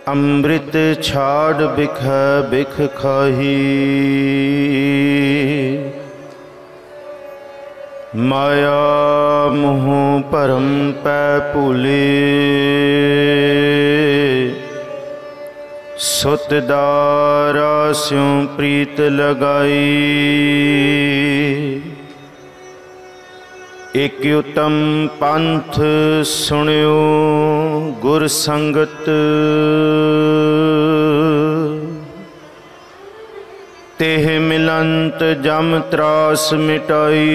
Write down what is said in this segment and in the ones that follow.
अमृत छाड़ बिख बिख खाही, माया मोह परम पै भूले। सुत दारा स्यों प्रीत लगाई, एक उत्तम पंथ सुनियो गुर संगत। तेह मिलंत जम त्रास मिटाई,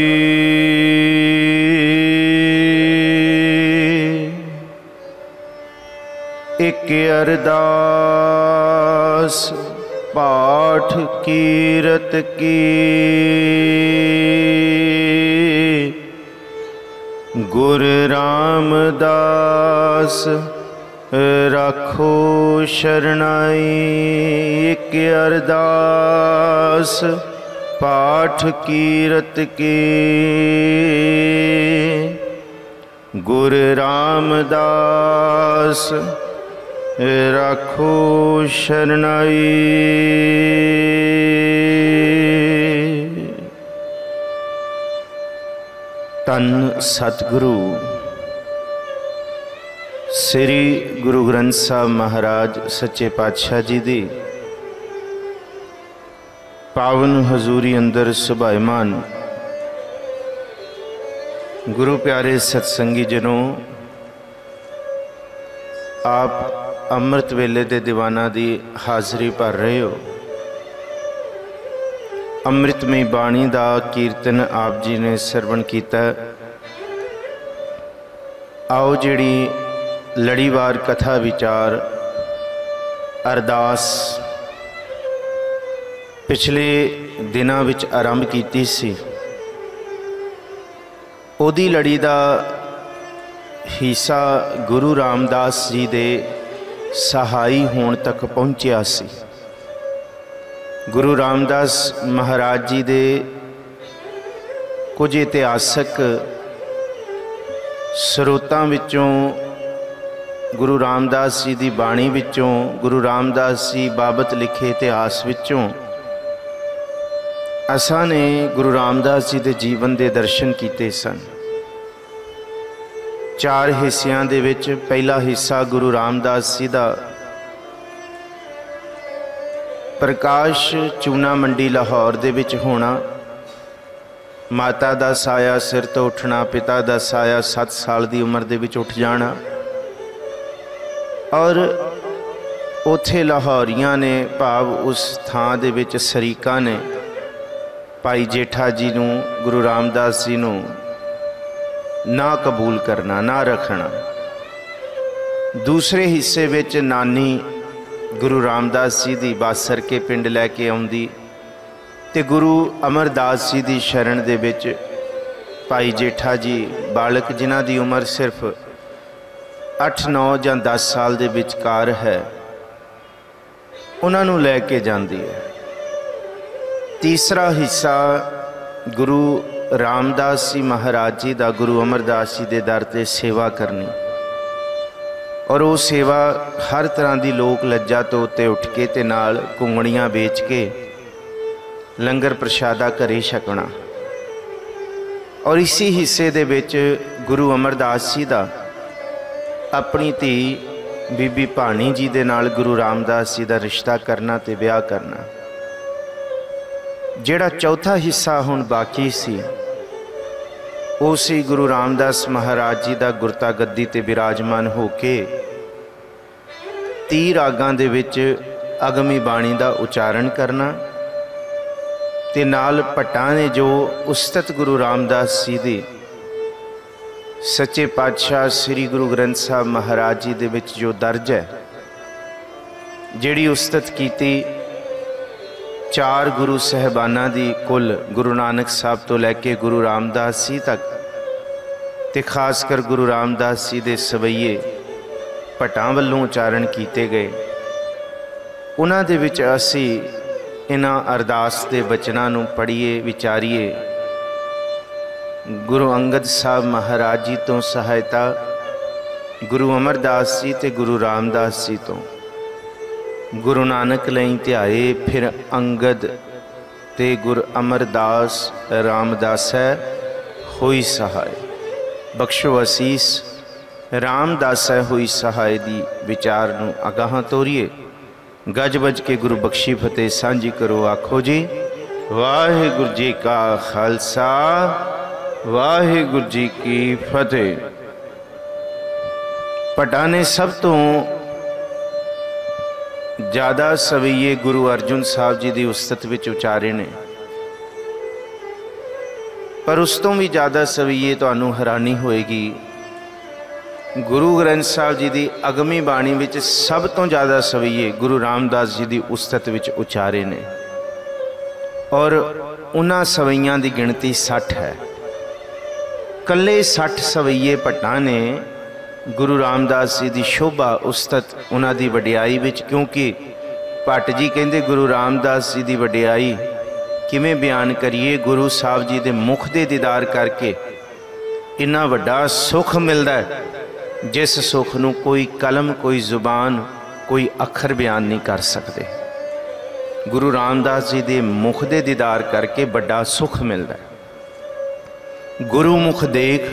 एक अरदास पाठ कीरत की। गुर रामदास राखो शरणाई, एक अरदास पाठ कीरत की। गुर रामदास राखो शरणाई। तन सतगुरु श्री गुरु ग्रंथ साहब महाराज सच्चे पातशाह जी दी पावन हजूरी अंदर सुभाईमान गुरु प्यारे सत्संगी जनों, आप अमृत वेले दे दीवाना दी हाज़री भर रहे हो। अमृतमई बाणी दा कीर्तन आप जी ने सरवण कीता। आओ जिहड़ी लड़ीवार कथा विचार अरदास पिछले दिनां विच आरंभ कीती सी, ओदी लड़ी दा हिस्सा गुरु रामदास जी दे सहाई होण तक पहुँचिया सी। गुरु रामदास महाराज जी दे कुछ इतिहासक स्रोतां विचों, गुरु रामदास जी दी बाणी विचों, गुरु रामदास जी बाबत लिखे इतिहास विचों असां ने गुरु रामदास जी दे जीवन दे दर्शन कीते सन। 4 हिस्सियां दे विच पहला हिस्सा गुरु रामदास जी दा प्रकाश चूना मंडी लाहौर दे विच होना, माता दा साया सिर तो उठना, पिता दा साया 7 साल दी उम्र दे विच उठ जाना और उथे लाहौरियां ने भाव उस थां दे विच सरीकां ने भाई जेठा जी नूं, गुरु रामदास जी नूं ना कबूल करना, ना रखना। दूसरे हिस्से विच नानी गुरु रामदास जी दी बासर के पिंड लैके आउंदी ते गुरु अमरदास जी दी शरण दे विच भाई जेठा जी बालक जिन्हां दी उम्र सिर्फ 8, 9 जां 10 साल दे विचकार है, उन्हां नूं लैके जांदी है। तीसरा हिस्सा गुरु रामदास जी महाराज जी दा गुरु अमरदास जी दे दर ते सेवा करनी और वो सेवा हर तरह की लोक लज्जा तो उत्ते उठ के ते नाल घुंगणियां बेच के लंगर प्रशादा घरे छकना। और इसी हिस्से दे विच गुरु अमरदास जी दा अपनी धी बीबी भानी जी दे नाल गुरु रामदास जी दा रिश्ता करना ते ब्याह करना। जिहड़ा चौथा हिस्सा हुण बाकी सी ਉਹ ਸੀ गुरु रामदास महाराज जी का गुरता गद्दी ते विराजमान होके 30 रागां दे विच अगमी बाणी का उचारण करना ते नाल भट्टां ने जो उस्तत गुरु रामदास जी दी सच्चे पातशाह श्री गुरु ग्रंथ साहब महाराज जी दे विच जो दर्ज है, जिहड़ी उस्तत कीती 4 गुरु साहिबाना दी कुल गुरु नानक साहब तो लैके गुरु रामदास जी तक ते खासकर गुरु रामदास जी दे सवैये भट्टां वल्लों उचारण कीते गए। उन्हां दे विच असी इन्हां अरदास दे बचनां नूं पढ़ीए विचारीए। गुरु अंगद साहब महाराज जी तो सहायता, गुरु अमरदास जी ते गुरु रामदास जी तो गुरु नानक लई ध्याए फिर अंगद ते गुर अमरदास रामदासै होई सहाय। बख्शो असीस रामदासै होई सहाय दी विचार नूं अगाह तोरीए। गज बज के गुरु बख्शी फतेह सांझी करो आखो जी वाहिगुरु जी का खालसा वाहिगुरु जी की फतेह। भट्टां ने सब तो ज़्यादा सवैये गुरु अर्जुन साहब जी की उस्तत विच उचारे ने, पर उस तो भी ज़्यादा सवैये तुहानूं हैरानी होएगी गुरु ग्रंथ साहब जी की अगमी बाणी विच सब तो ज़्यादा सवैये गुरु रामदास जी की उस्तत विच उचारे ने, और उन्हां सवैयां की गिणती 60 है। कल्ले 60 सवैये भट्टां ने गुरु रामदास जी की शोभा उस्तत उन्हां दी वडियाई विच, क्योंकि भट्ट जी कहंदे गुरु रामदास जी की वडियाई किवें बयान करिए। गुरु साहब जी के मुख दे दीदार करके इन्ना वड्डा सुख मिलता है जिस सुख नूं कोई कलम कोई जुबान कोई अखर बयान नहीं कर सकते। गुरु रामदास जी के मुख दे दीदार करके बड़ा सुख मिलता है। गुरु मुख देख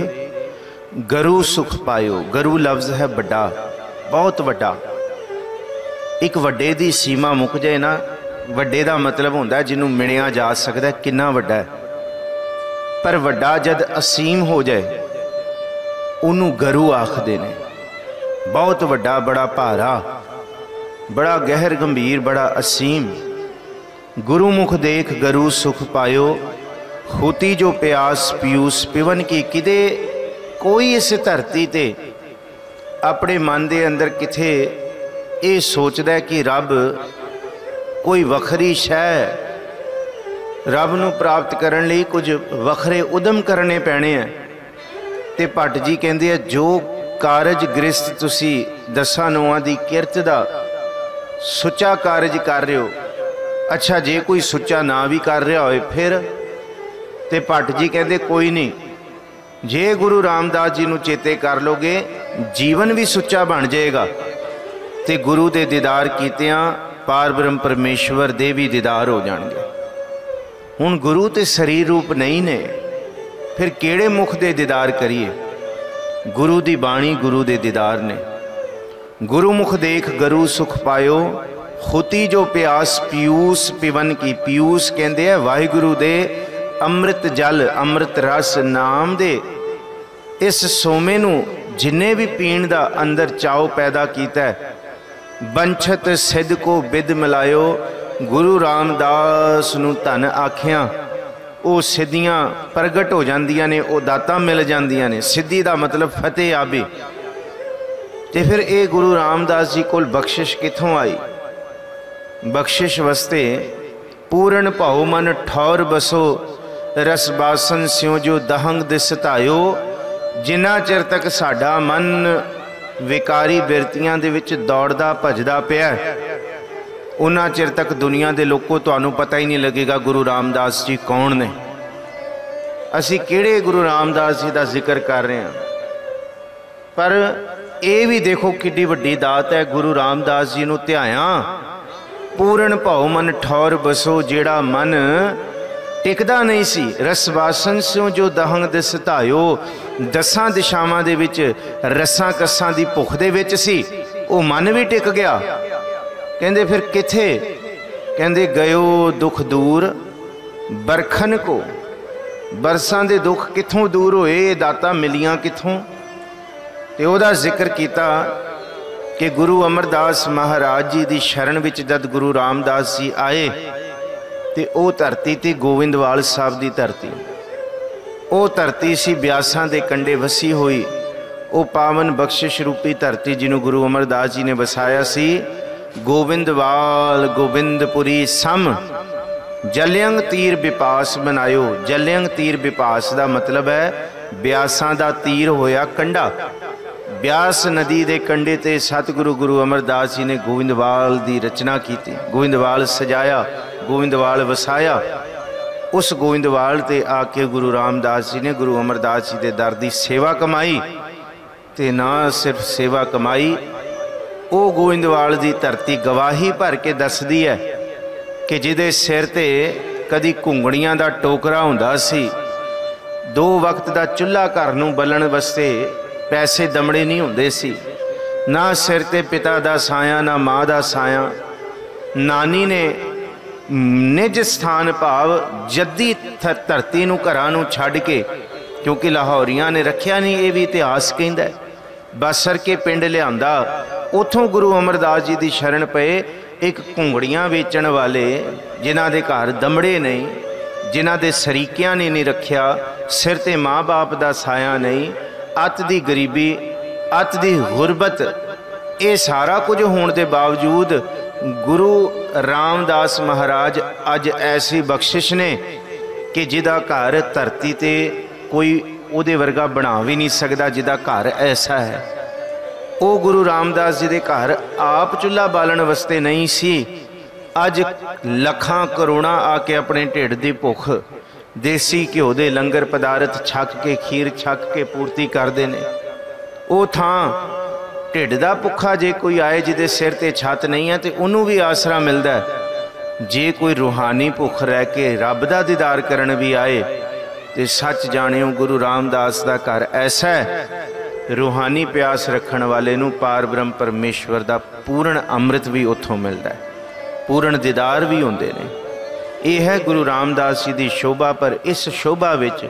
गरु सुख पायो। गरु लफ्ज़ है बड़ा, बहुत वड्डा। एक वड्डे दी सीमा मुक जाए ना, वड्डे दा मतलब होंदा जिन्हों मिणिया जा सकता किन्ना वड्डा है, पर वड्डा जद असीम हो जाए उन्हों गरु आखदे ने। बहुत वड्डा, बड़ा भारा, बड़ा गहर गंभीर, बड़ा असीम। गुरु मुख देख गरु सुख पायो, होती जो प्यास पीयूस पिवन की। किदे कोई इस धरती ते अपने मन के अंदर किथे ये सोचता है कि रब कोई वखरी शै, रब नूं प्राप्त करने लई कुछ वखरे उदम करने पैने हैं। ते भट्ट जी कहंदे आ जो कारज गृहस्थ तुसी 10 नौआं दी किरत दा सुच्चा कारज कर रहे हो, अच्छा जे कोई सुच्चा ना भी कर रहा होए फिर, ते भट्ट जी कहंदे कोई नहीं, जे गुरु रामदास जी नूं चेते कर लोगे जीवन भी सुच्चा बन जाएगा। ते गुरु दे दीदार कीतियां पार ब्रह्म परमेश्वर दे भी दीदार हो जाएंगे। हुण गुरु ते शरीर रूप नहीं ने, फिर केड़े मुख दे दीदार करिए। गुरु दी बाणी गुरु दे दीदार ने। गुरु मुख देख गरु सुख पायो, होती जो प्यास पीयूस पिवन की। पीयूस कहंदे आ वाहिगुरु दे अमृत जल अमृत रस नाम दे इस सोमे नूं जिन्ने भी पीण दा अंदर चाव पैदा कीता है। बंछत सिद्ध को बिद मिलायो, गुरु रामदास नूं धन आखियां। वो सिद्धियां प्रगट हो जांदियां ने, वो दातां मिल जांदियां ने। सिद्धि दा मतलब फतेह आबी। ते फिर ये गुरु रामदास जी कोल बख्शिश कित्थों आई? बख्शिश वस्ते पूर्ण भाव मन ठौर बसो, रस बासन स्यों जो दहंग दिस धायो। जिन्ना चिर तक साडा मन विकारी बिरतियां दे विच दौड़दा भजदा पिया, उन्ना चिर तक दुनिया के लोगों तुहानूं पता ही नहीं लगेगा गुरु रामदास जी कौन ने। असी किहड़े गुरु रामदास जी का जिक्र कर रहे हैं, पर यह भी देखो किड्डी वड्डी दात है। गुरु रामदास जी नूं ध्याया, पूर्ण भाव मन ठौर बसो। जेड़ा मन टिकदा नहीं सी, रसवासन स्यों जो दहंग दिस धायो। 10 दिशावां दे विच रसां कसां दी भुख दे विच सी, वो मन भी टिक गया। कहंदे फिर किथे? कहंदे गयो दुख दूर बरखन को। बरसां दे दुख कित्थों दूर होए, दातां मिलियां कित्थों? ते ओहदा जिक्र किया कि गुरु अमरदास महाराज जी की शरण विच जद गुरु रामदास जी आए तो वह धरती थी गोविंदवाल साहब की धरती। वो धरती सी ब्यासां दे कंढे वसी हुई। वो पावन बख्शिश रूपी धरती जिन्हों गुरु अमरदास जी ने वसाया सी। गोविंदवाल गोबिंदपुरी सम जलियंग तीर विपास बनायो। जलियंग तीर विपास का मतलब है ब्यासां दा तीर होया कंढा। ब्यास नदी के कंढे ते सतगुरु गुरु अमरदास जी ने गोविंदवाल की रचना की, गोविंदवाल सजाया, गोविंदवाल वसाया। उस गोविंदवाल ते आके गुरु रामदास जी ने गुरु अमरदास जी के दर की सेवा कमाई। ते ना सिर्फ सेवा कमाई, ਉਹ ਗੋਇੰਦਵਾਲ ਦੀ ਧਰਤੀ ਗਵਾਹੀ ਭਰ ਕੇ ਦੱਸਦੀ ਹੈ ਕਿ ਜਿਹਦੇ ਸਿਰ ਤੇ ਕਦੀ ਘੁੰਗਣੀਆਂ ਦਾ ਟੋਕਰਾ ਹੁੰਦਾ ਸੀ, 2 ਵਕਤ ਦਾ ਚੁੱਲ੍ਹਾ ਘਰ ਨੂੰ ਬਲਣ ਵਾਸਤੇ ਪੈਸੇ ਦਮੜੇ ਨਹੀਂ ਹੁੰਦੇ ਸੀ, ਨਾ ਸਿਰ ਤੇ ਪਿਤਾ ਦਾ ਸਾਇਆ ਨਾ ਮਾਂ ਦਾ ਸਾਇਆ। ਨਾਨੀ ਨੇ ਨਿਜ ਸਥਾਨ ਭਾਵ ਜੱਦੀ ਧਰਤੀ ਨੂੰ ਘਰਾਂ ਨੂੰ ਛੱਡ ਕੇ, ਕਿਉਂਕਿ ਲਾਹੌਰੀਆਂ ਨੇ ਰੱਖਿਆ ਨਹੀਂ, ਇਹ ਵੀ ਇਤਿਹਾਸ ਕਹਿੰਦਾ, ਬਾਸਰ ਕੇ ਪਿੰਡ ਲਿਆਂਦਾ। ਉੱਥੋਂ ਗੁਰੂ ਅਮਰਦਾਸ ਜੀ ਦੀ ਸ਼ਰਨ ਪਏ। ਇੱਕ ਘੁੰਗੜੀਆਂ ਵੇਚਣ ਵਾਲੇ ਜਿਨ੍ਹਾਂ ਦੇ ਘਰ ਦਮੜੇ ਨਹੀਂ, ਜਿਨ੍ਹਾਂ ਦੇ ਸਰੀਕਿਆਂ ਨੇ ਨਹੀਂ ਰੱਖਿਆ, ਸਿਰ ਤੇ ਮਾਂ ਬਾਪ ਦਾ ਸਾਇਆ ਨਹੀਂ, ਅੱਤ ਦੀ ਗਰੀਬੀ, ਅੱਤ ਦੀ ਗੁਰਬਤ, ਇਹ ਸਾਰਾ ਕੁਝ ਹੋਣ ਦੇ ਬਾਵਜੂਦ ਗੁਰੂ ਰਾਮਦਾਸ ਮਹਾਰਾਜ ਅੱਜ ਐਸੀ ਬਖਸ਼ਿਸ਼ ਨੇ ਕਿ ਜਿਹਦਾ ਘਰ ਧਰਤੀ ਤੇ ਕੋਈ ਉਹਦੇ ਵਰਗਾ ਬਣਾ ਵੀ ਨਹੀਂ ਸਕਦਾ, ਜਿਹਦਾ ਘਰ ਐਸਾ ਹੈ। ਉਹ ਗੁਰੂ ਰਾਮਦਾਸ ਜੀ ਦੇ ਘਰ ਆਪ ਚੁੱਲ੍ਹਾ ਬਾਲਣ ਵਾਸਤੇ ਨਹੀਂ ਸੀ, ਅੱਜ ਲੱਖਾਂ ਕਰੋੜਾਂ ਆ ਕੇ ਆਪਣੇ ਢਿੱਡ ਦੀ ਭੁੱਖ ਦੇਸੀ ਘਿਓ ਦੇ ਲੰਗਰ ਪਦਾਰਥ ਛਕ ਕੇ, ਖੀਰ ਛਕ ਕੇ ਪੂਰਤੀ ਕਰਦੇ ਨੇ। ਉਹ ਥਾਂ ਢਿੱਡ ਦਾ ਭੁੱਖਾ ਜੇ ਕੋਈ ਆਏ ਜਿਹਦੇ ਸਿਰ ਤੇ ਛੱਤ ਨਹੀਂ ਹੈ, ਤੇ ਉਹਨੂੰ ਵੀ ਆਸਰਾ ਮਿਲਦਾ। ਜੇ ਕੋਈ ਰੂਹਾਨੀ ਭੁੱਖ ਰਹਿ ਕੇ ਰੱਬ ਦਾ ਦੀਦਾਰ ਕਰਨ ਵੀ ਆਏ, ਤੇ ਸੱਚ ਜਾਣਿਓ ਗੁਰੂ ਰਾਮਦਾਸ ਦਾ ਘਰ ਐਸਾ ਹੈ, रूहानी प्यास रखण वाले नूं पार ब्रह्म परमेश्वर दा पूर्ण अमृत भी उत्थों मिलता है, पूर्ण दीदार भी होंदे ने। यह है गुरु रामदास जी की शोभा। पर इस शोभा विच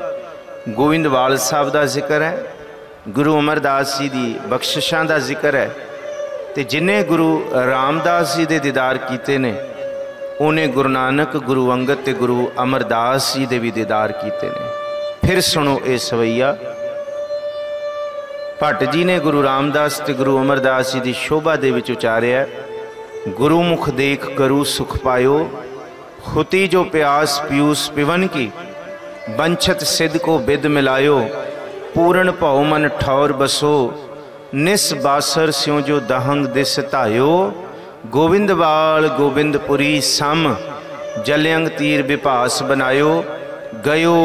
गोविंदवाल साहब का जिक्र है, गुरु अमरदास जी की बख्शिशां का जिक्र है, तो जिन्हें गुरु रामदास जी के दीदार किए ने उन्हें गुरु नानक, गुरु अंगद ते गुरु अमरदास जी के भी दीदार किए ने। फिर सुनो ये सवैया। भट्ट जी ने गुरु रामदास ते गुरु अमरदास जी की शोभा दे विच उचारिया, गुरु मुख देख करू सुख पायो, हुती जो प्यास पीयूस पिवन की, बंछत सिद्ध को बिद मिलायो, पूर्ण भव मन ठौर बसो, निस बासर स्यों जो दहंग दिस धायो, गोविंदवाल गोविंदपुरी सम, जलयंग तीर विभास बनायो, गयो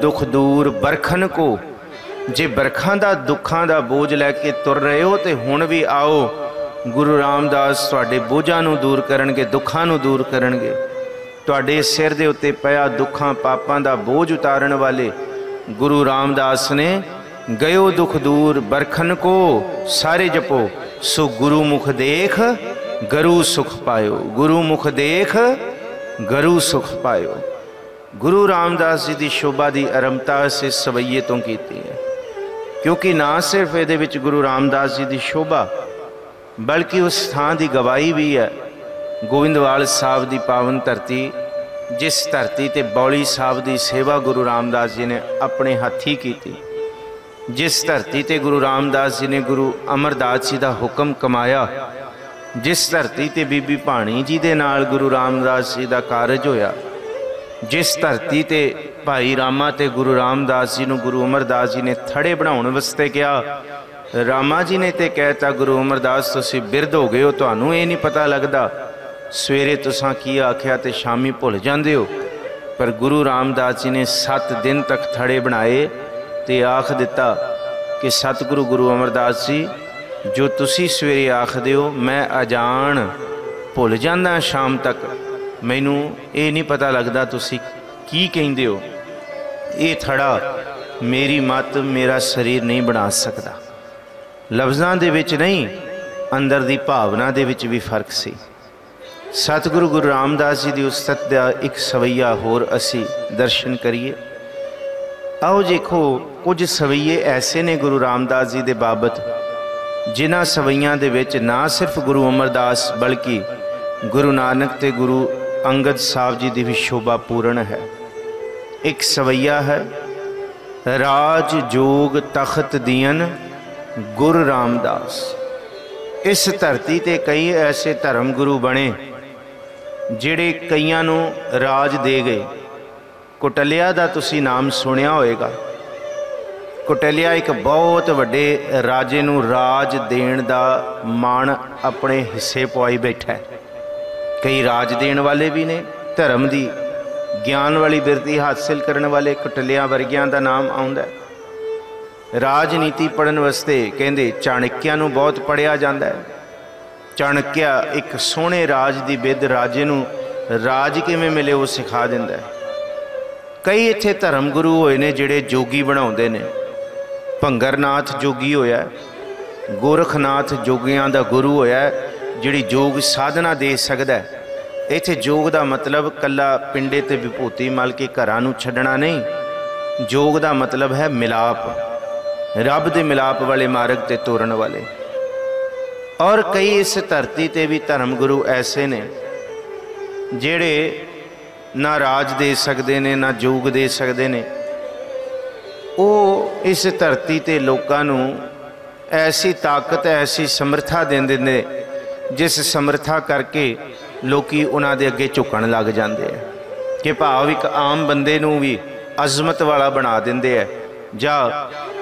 दुख दूर बरखन को। जे बरखा का दुखों का बोझ लैके तुर रहे हो तो हुण भी आओ, गुरु रामदास तुहाडे बोझां नूं दूर करनगे, दुखां नूं दूर करनगे। तुहाडे सिर दे उत्ते पिया दुखां पापां दा बोझ उतारन वाले गुरु रामदास ने गयो दुख दूर बरखन को, सारे जपो सो गुरु मुख देख गरु सुख पायो, गुरु मुख देख गरु सुख पायो। गुरु रामदास जी की शोभा की आरंभता से सवैये तो की है, क्योंकि ना सिर्फ ये गुरु रामदास जी की शोभा बल्कि उस स्थान की गवाही भी है। गोविंदवाल साहब की पावन धरती, जिस धरती ते बौली साहब की सेवा गुरु रामदास जी ने अपने हथी की, जिस धरती ते गुरु रामदास जी ने गुरु अमरदास जी का हुक्म कमाया, जिस धरती ते बीबी भाणी जी के नाल गुरु रामदास जी का कारज होया, जिस धरती ते भाई रामा ते गुरु रामदास जी नूं गुरु अमरदास जी ने थड़े बनाउण वास्ते कहा। रामा जी ने तो कहता गुरु अमरदास तुसीं बिरध हो गए हो, तुहानूं ये नहीं पता लगता, सवेरे तुसां की आख्या ते शामी भुल जांदे हो। पर गुरु रामदास जी ने 7 दिन तक थड़े बनाए ते आख दिता कि सतगुरु गुरु अमरदास जी, जो तुसीं सवेरे आखदे हो मैं अजान भुल जांदा, शाम तक मैनू ये नहीं पता लगता तुसीं की कहिंदे हो। ये थड़ा मेरी मत, मेरा शरीर नहीं बना सकता। लफ्ज़ां दे विच नहीं, अंदर दी भावना दे विच भी फर्क सी। सतगुरु गुरु रामदास जी की उस्तत का एक सवैया होर असी दर्शन करिए। आओ देखो, कुछ सवैये ऐसे ने गुरु रामदास जी के बाबत, जिन्हां सवैयां दे विच ना सिर्फ गुरु अमरदास बल्कि गुरु नानक ते गुरु अंगद साहब जी की भी शोभा पूर्ण है। एक सवैया है, राज जोग तख्त दियन गुरु रामदास। इस धरती ते कई ऐसे धर्म गुरु बने जिहड़े कईयां नूं राज दे गए। कुटलिया दा तुसी नाम सुनिया होएगा। कुटलिया एक बहुत वड्डे राजे नूं राज देण दा मान अपने हिस्से पवाई बैठा है। कई राज देण वाले भी ने, धर्म दी ज्ञान वाली बिरती हासिल करने वाले कुटलिया वर्गियां दा नाम आउंदा है। राजनीति पढ़न वास्ते कहंदे चाणक्या नूं बहुत पढ़िया जांदा है। चाणक्य एक सोहने राज की विद राजे नूं राज किवें मिले वो सिखा दिंदा है। कई इत्थे धर्म गुरु होए ने जिहड़े जोगी बनाउंदे ने। भंगरनाथ जोगी होया, गोरखनाथ जोगियां दा गुरु होया जिहड़ी योग साधना दे सकदा है। इत्थे योग दा मतलब कल्ला पिंडे ते विभूति मल के घरां नूं छड्डना नहीं। योग दा मतलब है मिलाप, रब दे मिलाप वाले मार्ग ते तोरन वाले। और कई इस धरती ते भी धर्म गुरु ऐसे ने जिहड़े ना राज दे सकते ने ना योग दे सकते ने। वो इस धरती ते लोकां नूं ऐसी ताकत ऐसी समर्था देंदे ने जिस समर्था करके लोकी उन्हां दे अगे झुकण लग जांदे है कि भाव एक आम बंदे नूं भी अजमत वाला बना दिंदे है। जा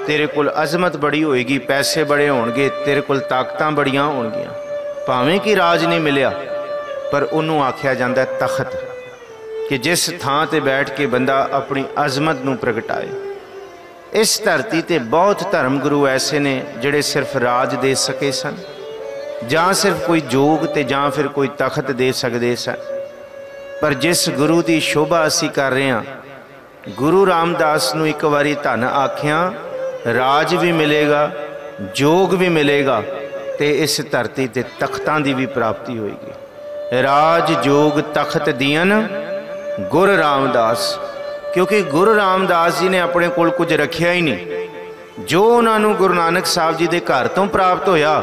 तेरे कोल अजमत बड़ी होएगी, पैसे बड़े होणगे, तेरे कोल ताकतां बड़ियां होणगियां। भावें कि राज नहीं मिलिया पर उन्होंने आख्या जाता है तखत, कि जिस थां ते बैठ के बंदा अपनी अजमत नूं प्रगटाए। इस धरती ते बहुत धर्म गुरु ऐसे ने जिहड़े सिर्फ राज दे सके सन, जां सिर्फ कोई जोग ते जां फिर कोई तखत दे सकते सन। पर जिस गुरु की शोभा असी कर रहे हैं, गुरु रामदास नूं एक बारी धन आख्या, राज भी मिलेगा, जोग भी मिलेगा, ते इस धरती ते तख्तां की भी प्राप्ति होएगी। राज जोग तख्त दियन गुरु रामदास, क्योंकि गुरु रामदास जी ने अपने कोल कुछ रखिया ही नहीं। जो उन्होंने गुरु नानक साहब जी के घर तो प्राप्त होया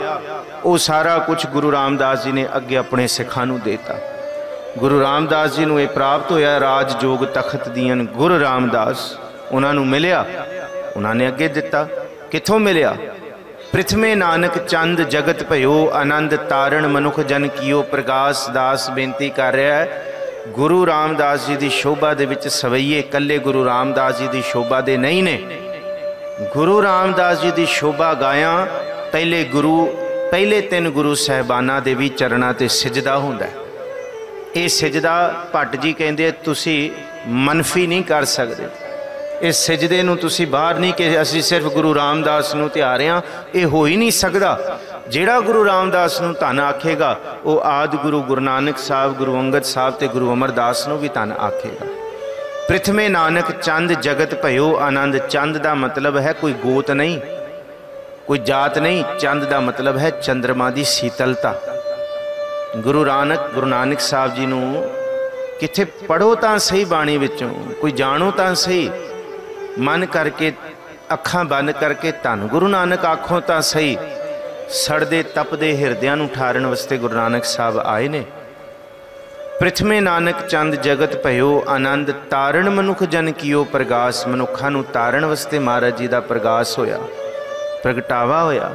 वो सारा कुछ गुरु रामदास जी ने अगे अपने सिखां नूं देता। गुरु रामदास जी नूं ये प्राप्त होया, राज जोग तख्त दियन गुरु रामदास उन्होंने मिलिया, उन्होंने अगे दिता। कित्थों मिलिया? पृथ्वी नानक चंद जगत भयो आनंद तारण मनुख जन कियो प्रकाश दास बेनती कर रहा है। गुरु रामदास जी की शोभा दे विच सवैये कल्ले गुरु रामदास जी की शोभा दे नहीं ने। गुरु रामदास जी की शोभा गाया पहले 3 गुरु साहबाना दे भी चरणा ते सिजदा हुंदा है। ये सिजदा भट्ट जी कहंदे तुसी मनफी नहीं कर सकते। इस सिजदे नूं तुसी बाहर नहीं कि असी सिर्फ गुरु रामदास नूं ध्या रहे हां, ये हो ही नहीं सकता। जिहड़ा गुरु रामदास नूं धन आखेगा वो आदि गुरु गुरु नानक साहब, गुरु अंगद साहब ते गुरु अमरदास नूं भी धन आखेगा। पृथ्वी नानक चंद जगत भयो आनंद। चंद का मतलब है कोई गोत नहीं, कोई जात नहीं। चंद का मतलब है चंद्रमा की शीतलता। गुरु नानक साहब जी नूं किथे पढ़ो तां सही बाणी विचों, कोई जानो तां सही, मन करके अखां बंद करके धन गुरु नानक आखों तां सही। सड़दे तपदे हिरदियां नूं ठारन वास्ते गुरु नानक साहब आए ने। पृथ्वी नानक चंद जगत भयो आनंद तारण मनुख जन कियो प्रगास। मनुखा नूं तारण वास्ते महाराज जी का प्रगास होया, प्रगटावा होया।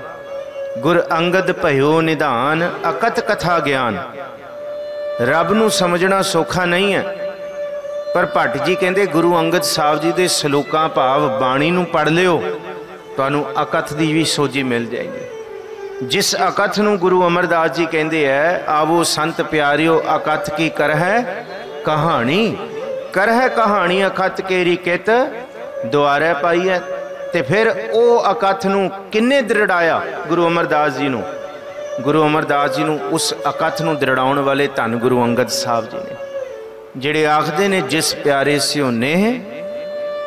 गुर अंगद भयो निधान अकथ कथा ज्ञान। रब नूं समझना सौखा नहीं है, पर भट्ट जी कहते गुरु अंगद साहब जी के सलोकां भाव बाणी नूं पढ़ लियो, तुहानूं अकथ की भी सोझी मिल जाएगी। जिस अकथ नूं गुरु अमरदास जी कहते हैं, आवो संत प्यारियो अकथ की करह कहानी। करह कहानी अकथ केरी कित दुआरे पाई है। ते फिर वो अकथ नूं किन्ने दृढ़ाया? गुरु अमरदास जी नूं। गुरु अमरदास जी नूं उस अकथ नूं दृढ़ाउण वाले धन गुरु अंगद साहब जी ने, जिहड़े आखदे ने जिस प्यारे स्यो नेह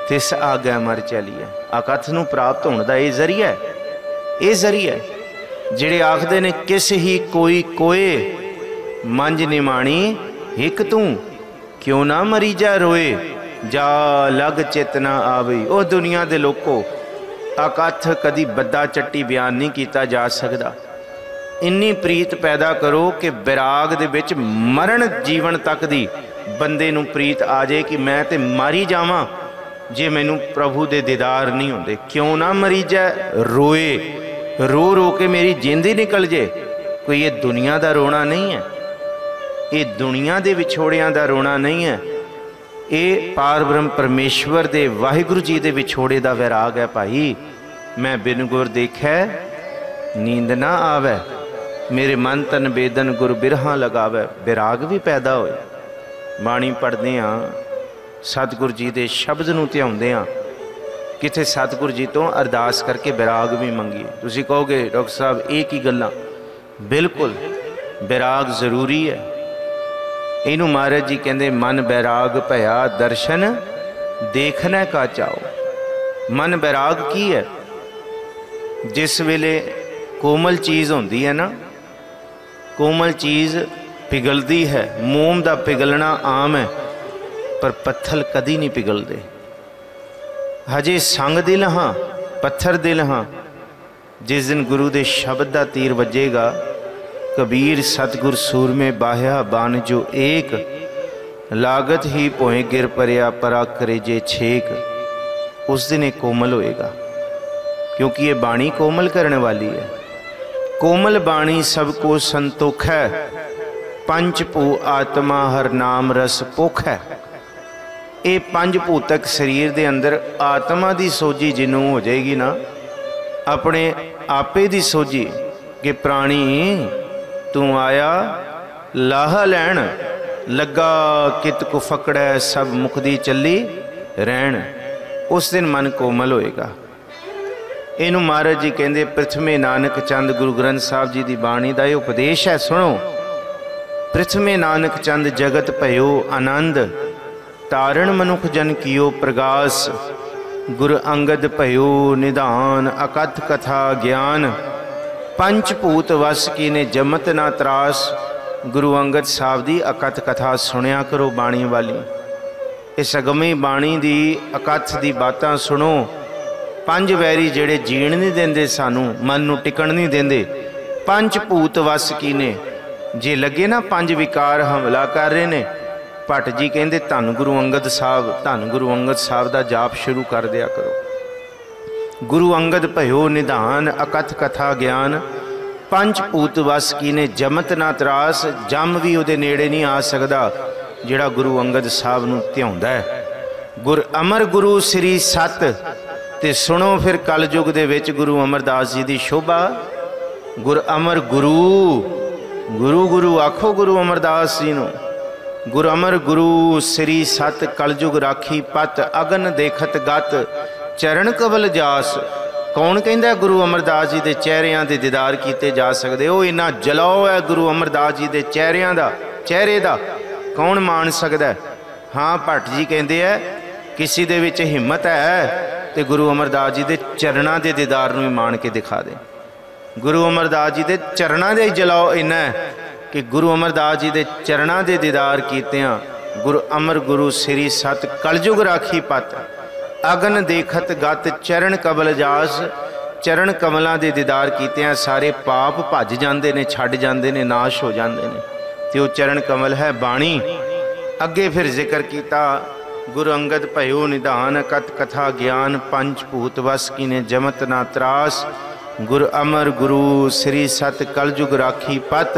तिस आगे मर चलीए। अकथ नूं प्राप्त होने का ये जरिया है, ये जरिया है। जिहड़े आखदे ने किस ही कोई कोए मंज निमाणी हिक तू क्यों ना मरी जा रोए जा लग चेतना आवी। ओ दुनिया दे लोको, अकथ कदी बद्दा चट्टी बयान नहीं किया जा सकता। इन्नी प्रीत पैदा करो कि विराग दे विच मरण जीवन तक दी बंदे नूं प्रीत आ जाए कि मैं ते मारी जावां जे मैनू प्रभु दे दीदार नहीं होंदे। क्यों ना मरी जाए रोए, रो रो के मेरी जिंद ही निकल जाए। कोई ये दुनिया का रोना नहीं है, ये दुनिया के विछोड़ियां का रोना नहीं है। ये पार ब्रह्म परमेश्वर दे वाहिगुरु जी दे विछोड़े का वैराग है। भाई मैं बिन गुर देखै नींद ना आवे, मेरे मन तन बेदन गुर बिरहा लगावे। विराग भी पैदा होए। बाणी पढ़ते हाँ, सतगुरु जी के शब्द नूं ध्याउंदे हाँ, किथे सतगुरु जी तो अरदास करके विराग भी मंगीए। तुसीं कहोगे डॉक्टर साहब एक ही गल्लां, बिल्कुल बैराग जरूरी है। इनू महाराज जी कहते मन बैराग भया दर्शन देखने का चाओ। मन बैराग की है? जिस वेले कोमल चीज़ होंदी है ना, कोमल चीज़ पिघलती है, मोम का पिघलना आम है, पर पत्थर कदी नहीं पिघलते। हजे संग दिल हाँ, पत्थर दिल हाँ। जिस दिन गुरु के शब्द का तीर वजेगा, कबीर सतगुर सूरमे बाह्या बन जो एक, लागत ही पोए गिर परिया परा करे जे छेक। उस दिन एक कोमल होएगा, क्योंकि ये बाणी कोमल करने वाली है। कोमल बाणी सबको संतोख है, पंच भू आत्मा हर नाम रस पुख है। ये पंज भूतक शरीर के अंदर आत्मा की सोझी जिन्हों हो जाएगी ना, अपने आपे की सोझी कि प्राणी तू आया लाहा लैन, लगा कित को फकड़ै सब मुकदी चली रहन। उस दिन मन कोमल होएगा। इनू महाराज जी कहते प्रथमे नानक चंद गुरु ग्रंथ साहब जी की बाणी का यह उपदेश है। सुनो, प्रथमे नानक चंद जगत भयो आनंद, तारण मनुख जन कियो प्रगास। गुर अंगद भयो निधान अकथ कथा ज्ञान, पंचभूत वस की ने जमत ना त्रास। गुरु अंगद साहब की अकथ कथा सुनिया करो बाणी वाली। इस अगमी बाणी की अकथ की बातां सुनो। पंज वैरी जेड़े जीण नहीं देंदे, सानू मन नू टिकण नहीं देंदे, पंचभूत वस की ने। जे लगे ना पंज विकार हमला कर रहे ने, भट्ट जी कहते धन गुरु अंगद साहब, धन गुरु अंगद साहब का जाप शुरू कर दिया करो। गुरु अंगद भयो निधान अकथ कथा ज्ञान, पंचभूत वस की ने जमत ना त्रास। जम भी उहदे नेड़े नहीं आ सकता जिहड़ा गुरु अंगद साहब नूं ध्याउंदा है। गुर अमर गुरु श्री सत। ते सुनो फिर कल युग दे विच गुरु अमरदास जी की शोभा। गुर अमर गुरु, गुरु गुरु आखो गुरु अमरदास जी नूं। गुर अमर गुरु श्री सत कलयुग राखी पत, अगन देखत गत चरण कवल जास। कौन कहता गुरु अमरदास जी के चेहरिਆਂ के दीदार किए जा सकते हो? इन्ना जलाओ है गुरु अमरदास जी के चेहरिਆਂ का, चेहरे का कौन मान सकता है? हाँ, भट्ट जी कहते हैं किसी दे विच हिम्मत है तो गुरु अमरदास जी के चरणों के दीदार भी मान के दिखा दे। गुरु अमरदास जी के चरणों के जलाओ इन्ना है कि गुरु अमरदास जी के चरणों के दीदार कीतियां। गुरु अमर गुरु श्री सत कलयुग राखी पत, अगन देखत गत चरण कमल जास। चरण कमलों के दीदार कीतियां सारे पाप भज जाते हैं, छड़ जाते हैं, नाश हो जाते हैं। तो वो चरण कमल है बाणी। अगे फिर जिक्र किया गुरु अंगद भयो निधान कथ कथा ज्ञान, पंचभूत वस की ने जमत ना त्रास। गुरु अमर गुरु श्री सत कलयुग राखी पत,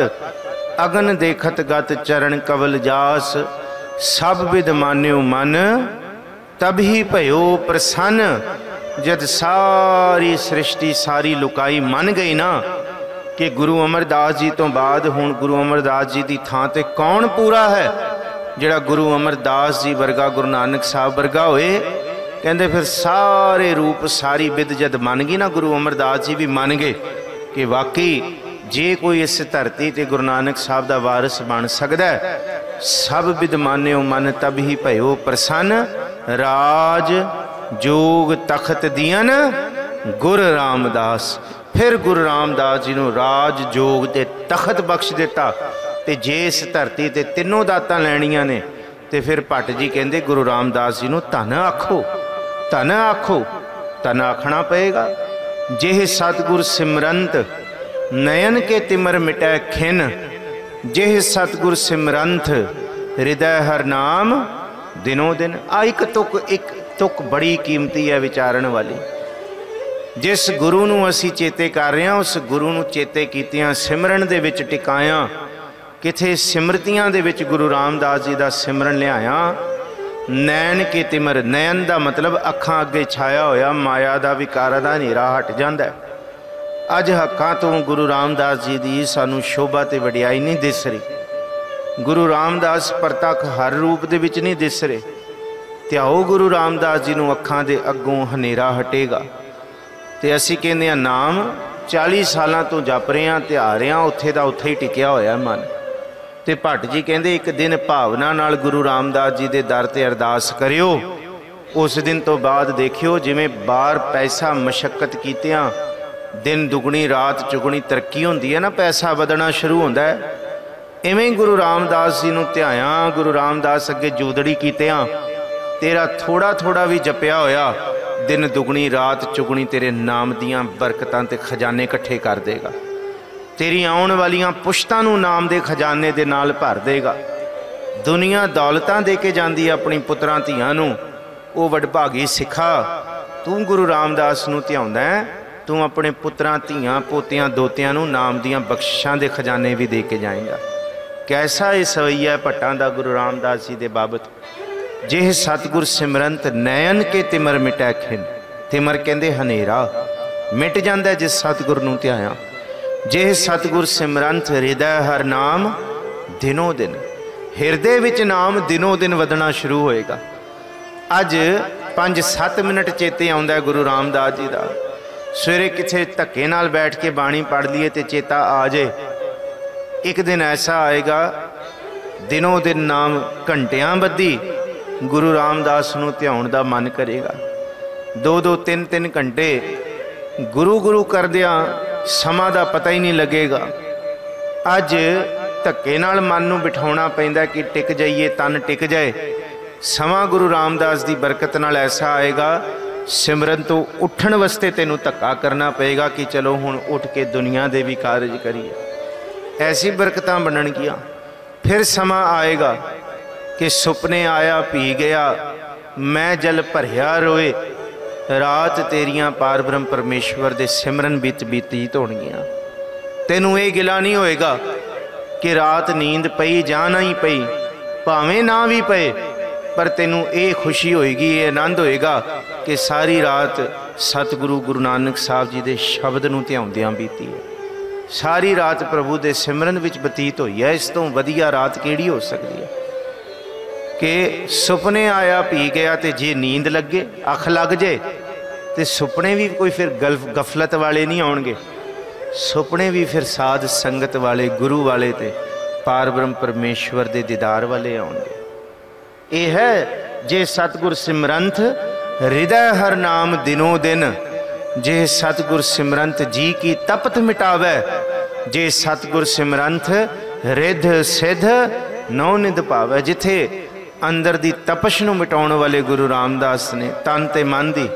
अगन देखत गत चरण कवल जास। सब विद मान्यो मन तभी भयो प्रसन्न। जद सारी सृष्टि सारी लुकाई मन गई ना कि गुरु अमरदास जी तो बाद हुण गुरु अमरदास जी की थां ते कौन पूरा है? जिहड़ा गुरु अमरदास जी वर्गा, गुरु नानक साहब वर्गा होए। कहते फिर सारे रूप सारी विद जद मन गई ना, गुरु अमरदास जी भी मन गए कि वाकई जे कोई इस धरती ते गुरु नानक साहब का वारिस बन सकता है। सब विद मान्यो मन तब ही भयो प्रसन्न। राज जोग तखत दियन गुरु रामदास। फिर गुरु रामदास जी ने राज जोग ते तखत बख्श दिता। ते जे इस धरती ते तीनों दातां लैणियां ने ते फिर भट्ट जी कहते गुरु रामदास जी नूं धन आखो, धन आखो। धन आखना पएगा। जेह सतगुर सिमरंत नयन के तिमर मिटै खिन। जेह सतगुर सिमरंत हृदय हर नाम दिनों दिन। आ एक तुक बड़ी कीमती है विचारण वाली। जिस गुरु नूं असी चेते कर रहे हैं, उस गुरु नूं चेते कीतियां सिमरन दे विच टिकाया। किथे सिमरतियां दे विच गुरु रामदास जी का सिमरन लियाया। नैन के तिमर, नैन का मतलब अखां अगे छाया होया माया का विकारा का हनेरा हट जाता है। अज हक्कां तो गुरु रामदास जी की सानू शोभा ते वडियाई नहीं दिस रही। गुरु रामदास परतख हर रूप दे विच नहीं दिस रहे। त्याओ गुरु रामदास जी नूं अखां दे अगों हनेरा हटेगा। ते असी कहंदे हां नाम 40 सालों तो जप रहा ध्या रहा, उत्थे दा उत्थे ही टिकिया होया मन। ते भट्ट जी कहते एक दिन भावना नाल गुरु रामदास जी के दर ते अरदास करियो। उस दिन तो बाद देखियो जिमें बार पैसा मशक्कत कीतियां दिन दुगनी रात चुगनी तरक्की होंदी है ना, पैसा वधना शुरू होंदा है। इवें गुरु रामदास जी नूं ध्याया, गुरु रामदास अगे जोदड़ी कीतियां, तेरा थोड़ा थोड़ा भी जपिया होया दिन दुगनी रात चुगनी तेरे नाम दियां बरकतां ते खजाने इकट्ठे कर देगा। तेरी आउण वालियां पुश्तां नूं नाम दे खजाने दे नाल भर देगा। दुनिया दौलतां दे के जांदी है अपनी पुत्रां धीआं नूं। वो वडभागी सिखा, तू गुरु रामदास नूं ध्याउंदा है, तू अपने पुत्रां धीआं पोतियां दोतियां नूं नाम दियां बख्शिशां दे खजाने भी दे के जाएगा। कैसा ये सवैया भट्टां दा गुरु रामदास जी दे बाबत। जिह सतगुर सिमरंत नयन के तिमर मिटै खिन, तिमर कहंदे हनेरा मिट जांदा जिस सतगुर नूं ध्याया। जिह सतगुर सिमरंत हृदय हर नाम दिनों दिन, हिरदे विच नाम दिनों दिन वधना शुरू होएगा। अज 5-7 मिनट चेते आउंदा है गुरु रामदास जी दा। सवेरे किथे धक्के नाल बैठ के बाणी पढ़ लीए ते चेता आ जाए। एक दिन ऐसा आएगा दिनों दिन नाम घंटियां बद्धी गुरु रामदास नूं ध्याउण दा मन करेगा। 2-2 3-3 घंटे गुरु गुरु करदियां समां दा पता ही नहीं लगेगा। अज धक्के नाल मन नूं बिठाउणा पैंदा कि टिक जाइए, तन टिक जाए। समां गुरु रामदास दी बरकत नाल ऐसा आएगा सिमरन तो उठण वास्ते तैनूं धक्का करना पेगा कि चलो हुण उठ के दुनिया दे भी कारज करिए। ऐसी बरकतां बनणगियां। फिर समा आएगा कि सुपने आया पी गया, मैं जल भरिया रोए, रात तेरियां पार ब्रह्म परमेश्वर दे सिमरन बिच बीतीत होणगियां। तैनूं ये गिला नहीं होएगा कि रात नींद पई जां नहीं पई, भावें ना भी पए, पर तैनूं ये खुशी होएगी, ये आनंद होएगा कि सारी रात सतगुरु गुरु नानक साहब जी दे शब्द नूं ध्याउंदियां बीती है। सारी रात प्रभु दे सिमरन विच बतीत होई है। इस तो वधिया रात केड़ी हो सकती है कि सुपने आया पी गया, तो जे नींद लगे अख लग जाए तो सुपने भी कोई फिर गफलत वाले नहीं आउणगे। सुपने भी फिर साध संगत वाले गुरु वाले ते पार ब्रह्म परमेश्वर दे दीदार वाले आउणगे। ये है जे सतगुर सिमरंत हृदय हर नाम दिनों दिन, जे सतगुर सिमरंत जी की तपत मिटावै, जे सतगुर सिमरंत रिध सिद्ध नौ निध पावै। जिथे अंदर दी तपश नूं मिटाउण वाले गुरु रामदास ने तन ते मन दी,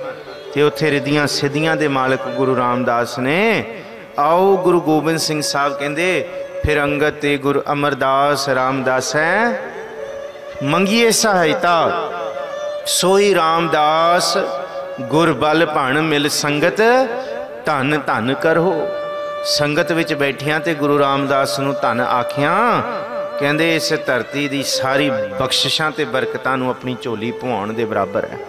ते उत्थे रिधियां सिद्धियां दे मालक गुरु रामदास ने। आओ गुरु गोबिंद सिंह साहब कहंदे फिर अंगत ते गुरु अमरदास रामदास है मंगिए सहायता, सोई रामदास गुर बल भण मिल संगत, धन धन करहो। संगत विच बैठियां ते गुरु रामदास नूं धन आखियां। कहंदे इस धरती दी सारी बख्शिशां ते बरकतां नूं अपनी झोली पवाउण दे बराबर है।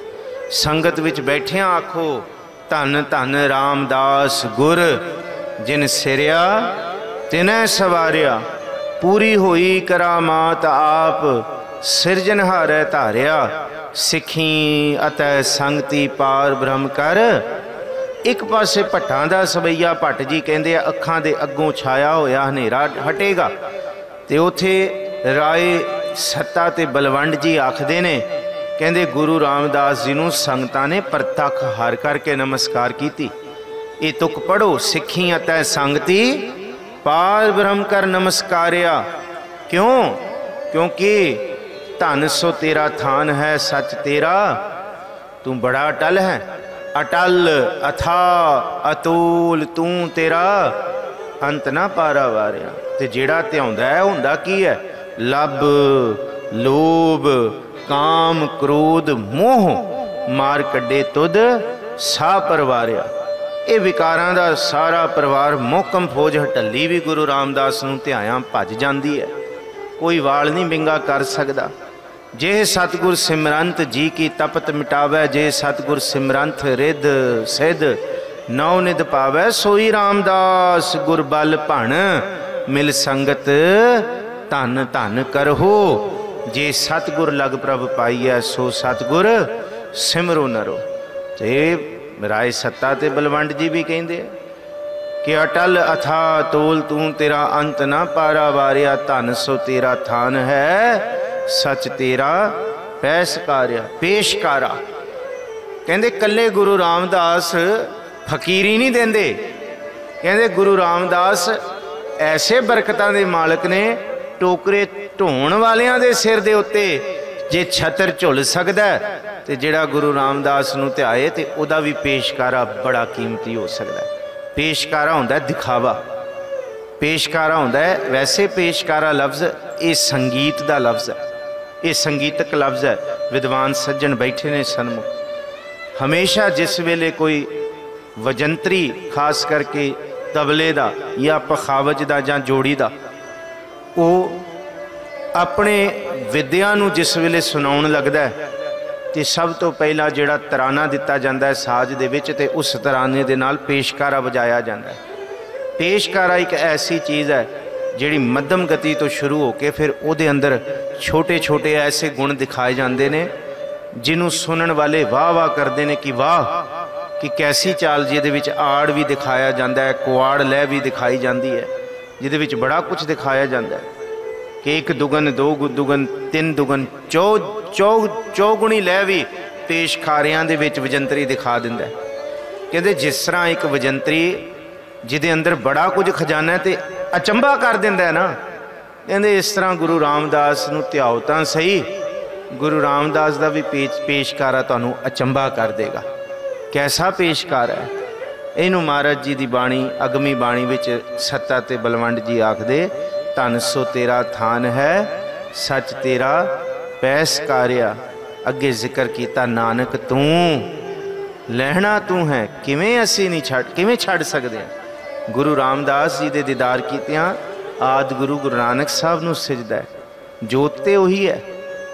संगत विच बैठियां आखो धन धन रामदास गुर, जिन सिरिया तिनै सवारिया, पूरी होई करामात आप, सिरजनहारै धारिया, सिखी अतै संगति पार ब्रह्म कर। एक पासे भट्टां दा सवैया भट्ट जी कहंदे अखां दे अग्गों छाया होया हनेरा हटेगा, ते उथे राय सत्ता ते बलवंड जी आखदे ने, कहंदे गुरु रामदास जी नूं संगतां ने प्रतख हार करके नमस्कार कीती। ये तुक पढ़ो, सिखी अतै संगति पार ब्रह्म कर नमस्कारिया। क्यों? क्योंकि धन सो तेरा थान है सच तेरा, तू बड़ा अटल है, अटल अथा अतुल तू तेरा अंत ना पारा वारिया। ते जेड़ा ध्याउंदा है हुंदा की है? लब लोभ काम क्रोध मोह मार कड्डे तुद सा परवारिया। ये विकारां दा सारा परिवार मोहकम फौज हटली भी गुरु रामदास नूं ध्याया भज जांदी है। कोई वाल नहीं बिंगा कर सकदा। जे सतगुर सिमरंत जी की तपत मिटावै, जे सतगुर सिमरंत रिध सिद्ध नौ निध पावै, सोई रामदास गुर बल भण मिल संगत धन धन करहो। जे सतगुर लग प्रभ पाईऐ सो सतगुर सिमरो नरो। ते राय सत्ता ते बलवंड जी भी कहंदे कि अटल अथा तोल तू तेरा अंत ना पारा वारिया, धन सो तेरा थान है, सच तेरा पैसकारिया पेशकारा। कहते कल्ले गुरु रामदास फकीरी नहीं देंदे, कहते गुरु रामदास ऐसे बरकतां दे मालक ने, टोकरे ढोण वालियां दे सिर दे उत्ते जे छतर झुल सकदा ते जिहड़ा गुरु रामदास नूं ध्याए ते उहदा भी पेशकारा बड़ा कीमती हो सकदा है। पेशकारा हुंदा दिखावा, पेशकारा हुंदा है। वैसे पेशकारा लफ्ज़ ये संगीत दा लफ्ज़ है, ये संगीतक लफ्ज़ है। विद्वान सज्जन बैठे ने सन्मुख। हमेशा जिस वेले कोई वजंतरी खास करके तबले दा या पखावज दा जां जोड़ी दा वो अपने विद्या नूं जिस वेले सुनाउण लगदा है तो सब तो पहला जिहड़ा तराना दिता जाता है साज दे विच, ते उस तराने दे नाल पेशकारा बजाया जाता है। पेशकारा एक ऐसी चीज़ है जिहड़ी मध्यम गति तो शुरू होकर फिर उहदे अंदर छोटे छोटे ऐसे गुण दिखाए जाते हैं जिन्हों सुनन वाले वाह वाह करते हैं कि वाह कि कैसी चाल, जिहदे विच आड़ भी दिखाया जाता है, कुआड़ लय भी दिखाई जाती है, जिहदे विच बड़ा कुछ दिखाया जाता है कि एक दुगन दो दुगन तीन दुगन चौगुणी लय भी पेशकारियां दे विच वजंतरी दिखा दिंदा है। कहते जिस तरह एक वजंतरी जिहदे अंदर बड़ा कुछ खजाना है ते अचंभा कर दिंदा है ना, कहते इस तरह गुरु रामदास नूं ध्याओ तां सही, गुरु रामदास का भी पेशकारा तुहानूं अचंभा कर देगा। कैसा पेशकारा है? इनू महाराज जी की बाणी अगमी बाणी विच सत्ता ते बलवंड जी आखदे, धन सो तेरा थान है, सच तेरा पैसकारिया। अगे जिक्र किया नानक तू लहना तू है, किवें असी नहीं किवें छड़ सकदे। गुरु रामदास जी दे दीदार कीतियां आदि गुरु गुरु नानक साहब नूं सिजदा है। जोत ते उही है।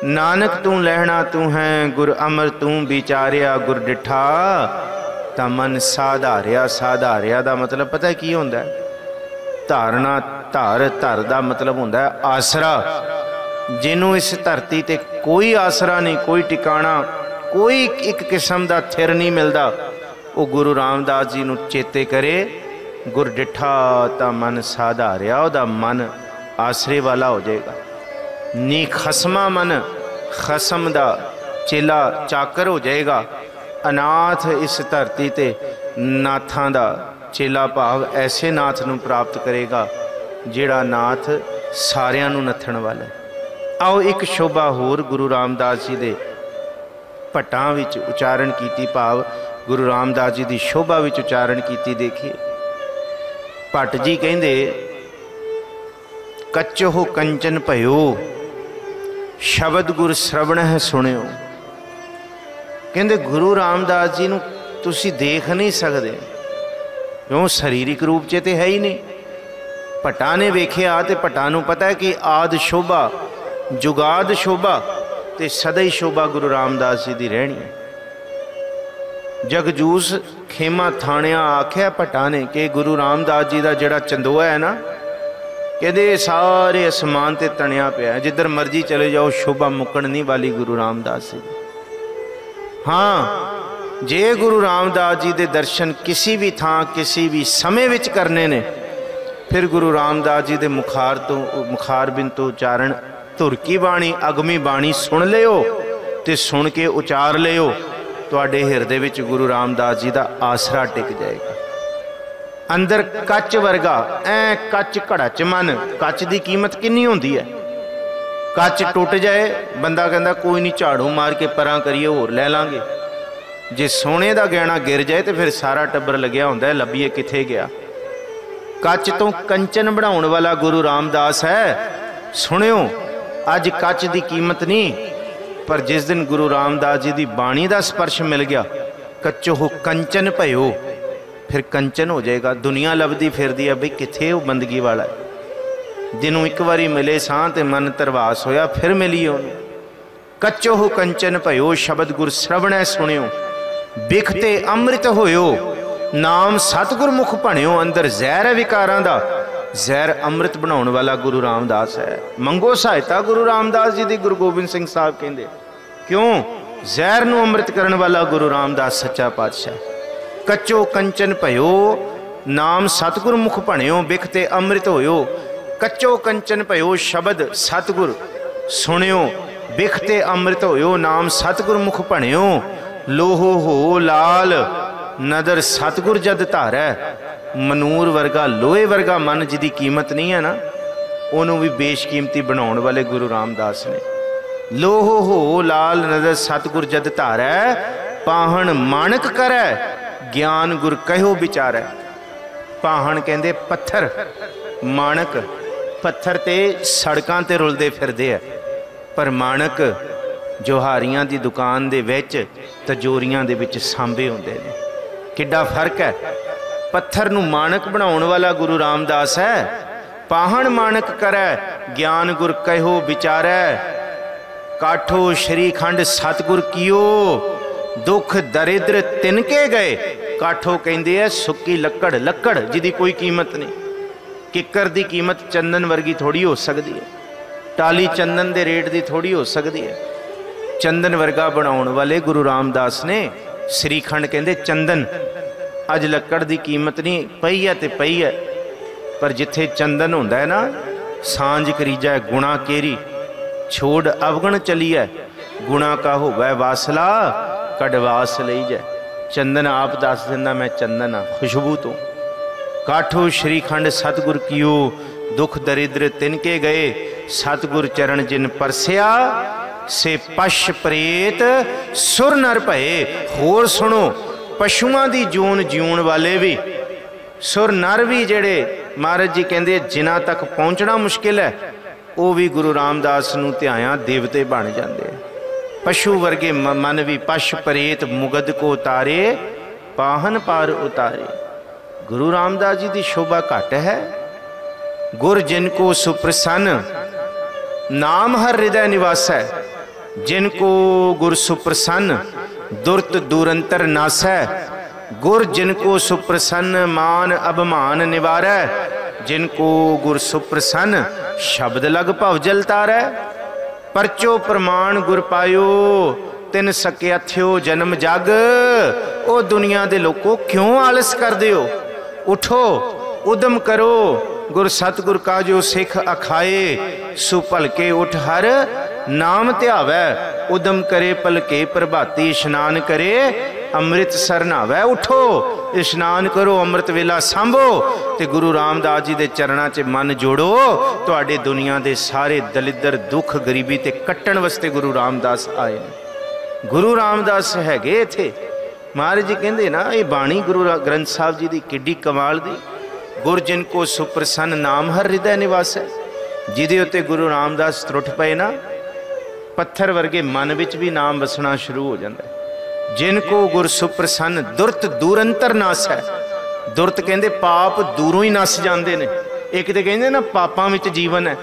नानक तू लहना तू है, गुर अमर तू विचारिया, गुर डिठा ता मन साधारिया। साधारिया दा मतलब पता की होंदा है? धारना धर धर दा मतलब होंदा है आसरा। जिन्हों इस धरती ते कोई आसरा नहीं, कोई टिकाणा, कोई एक किस्म का थिर नहीं मिलता, वो गुरु रामदास जी नूं चेते करे। गुर डिठा ता मन साधारिया, उहदा मन आसरे वाला हो जाएगा। नी खसमा मन खसम दा चेला चाकर हो जाएगा। अनाथ इस धरती ते नाथां दा चेला भाव ऐसे नाथ नूं प्राप्त करेगा जिहड़ा नाथ सारियां नूं नथण वाला है। आओ एक शोभा होर गुरु रामदास जी दे भट्टां विच उचारण कीती, भाव गुरु रामदास जी की शोभा विच उचारण कीती देखिए। भट्ट जी कहंदे कच्चो कंचन भयो, शब्द गुर श्रवण है सुनियो। कहंदे गुरु रामदास जी नूं तुसीं देख नहीं सकदे, क्यों सरीरिक रूप च ते है ही नहीं। भट्टां ने वेखिया ते भट्टां नूं पता है कि आद शोभा जुगाद शोभा ते सदा ही शोभा गुरु रामदास जी की रहनी है। जगजूस खेमा थाणिया आख्या भट्टां ने कि गुरु रामदास जी का जिहड़ा चंदोआ है ना, कहते सारे आसमान ते तणिया पिया, जिधर मर्जी चले जाओ शोभा मुकण नहीं वाली गुरु रामदास जी। हाँ, जे गुरु रामदास जी के दर्शन किसी भी थां किसी भी समय विच करने ने, फिर गुरु रामदास जी के मुखार बिन तो उचारण धुर की बाणी अगमी बाणी सुन लियो ते सुन के उचार लियो, तुहाडे हिरदे विच गुरु रामदास जी का आसरा टिक जाएगा। अंदर कच वर्गा ऐ कच घड़ा च मन, कच की कीमत कितनी होंदी है? कच टुट जाए बंदा कहता कोई नहीं झाड़ू मार के परां करिए होर लै लांगे। जे सोने का गहना गिर जाए तो फिर सारा टब्बर लग्या होंदा है लभीए किथे गया। कच तो कंचन बनाउण वाला गुरु रामदास है। सुनियो अज कच की कीमत नहीं, पर जिस दिन गुरु रामदास जी की बाणी का स्पर्श मिल गया, कच्चो कंचन भयो, फिर कंचन हो जाएगा। दुनिया लभदी फिरदी है बई किथे वो बंदगी वाला है। जिन्हों एक बारी मिले सां ते मन तरवास होया, फिर मिली उन्होंने। कच्चो कंचन भयो, शब्द गुर श्रवणै सुनियो, बिखते अमृत होयो, नाम सतगुर मुख भणियो। अंदर जहर है विकारां दा, जहर अमृत बनाउण वाला गुरु रामदास है। मंगो सहायता गुरु रामदास जी दी। गुरु गोबिंद सिंह साहब कहंदे क्यों? जहर नूं अमृत करन वाला गुरु रामदास सच्चा पातशाह। कच्चो कंचन भयो, नाम सतगुर मुख भणियो बिखते अमृत होयो कच्चो कंचन भयो शब्द सतगुर सुनियो बिखते अमृत होयो नाम सतगुर मुख भणियो लोहो हो लाल नदर सतगुर जद धारै मनूर वर्गा लोहे वर्गा मन जिहदी कीमत नहीं है ना उन्हों भी बेशकीमती बनाने वाले गुरु रामदास ने। लोहो हो लाल नदर सतगुर जद धारै पाहन माणक करै ज्ञान गुर कहो विचारै। पाहन कहते पत्थर माणक पत्थर ते सड़कों ते रुलदे फिरदे है पर माणक जोहारियां दी दुकान दे विच तजोरियां दे विच सांभे हुंदे ने। किड्डा फर्क है। पत्थर नूं माणक बनाउण वाला गुरु रामदास है। पाहन माणक करै ज्ञान गुर कहो विचारै काठो श्रीखंड सतगुर कियो दुख दरिद्र तिनके गए। काठो कहते हैं सुक्की लक्कड़ लक्कड़ जिहदी कोई कीमत नहीं। किकर दी कीमत चंदन वर्गी थोड़ी हो सकती है। टाली चंदन दे रेट दी थोड़ी हो सकती है। चंदन वर्गा बनाउण वाले गुरु रामदास ने श्रीखंड कहते चंदन अज लक्कड़ दी कीमत नहीं पई है ते पई है पर जिथे चंदन हुंदा है ना सांझ करीजा गुणा केरी छोड़ अवगण चली है गुणा का होवै वासला कड़वास लई जाए। चंदन आप दस दिंदा मैं चंदन हाँ खुशबू तो। काठो श्रीखंड सतगुर कियो दुख दरिद्र तिनके गए सतगुर चरण जिन परसिया से पश प्रेत सुर नर भये। होर सुनो पशुआं दी जून जीउण वाले भी सुर नर भी जेड़े महाराज जी कहते जिन्हां तक पहुँचना मुश्किल है वो भी गुरु रामदास नूं ध्याया देवते बन जाते हैं। पशु वर्गे मन भी पश प्रेत मुगद को उतारे पाहन पार उतारे। गुरु रामदास जी की शोभा घट है। गुर जिनको सुप्रसन्न नाम हर हृदय निवास है। जिनको गुर सुप्रसन्न दुर्त दूरंतर नास है। गुर जिनको सुप्रसन्न मान अभिमान निवारै। जिनको गुर सुप्रसन्न शब्द लग भव जल तारै। परचो प्रमाण गुर पायो तिन सकिया थ्यो जन्म जग। ओ दुनिया दे लोगों क्यों आलस कर दियो उठो उदम करो गुर सतगुर का जो सिख अखाए। सुपल के उठ हर नाम ध्यावै उदम करे पलके प्रभाती स्नान करे अमृत सर नहावै। उठो इशनान करो अमृत वेला सांभो ते गुरु रामदास जी के चरणों च मन जोड़ो। तुहाडे दुनिया के सारे दलिद्र दुख गरीबी ते कट्टण वास्ते गुरु रामदास आए ने। गुरु रामदास हैगे इत्थे। महाराज जी कहते ना ये बाणी गुरु ग्रंथ साहब जी की किड्डी कमाल दी। गुर जिनको सुप्रसन्न नाम हर हृदय निवास है। जिहदे उत्ते गुरु रामदास त्रुट पे ना पत्थर वर्गे मन विच भी नाम वसना शुरू हो जाता है। जिनको गुर सुप्रसन्न दुरत दूरंतर नास है। दुरत कहते पाप दूरों ही नस जाते हैं। एक तो कहते ना पापां विच जीवन है।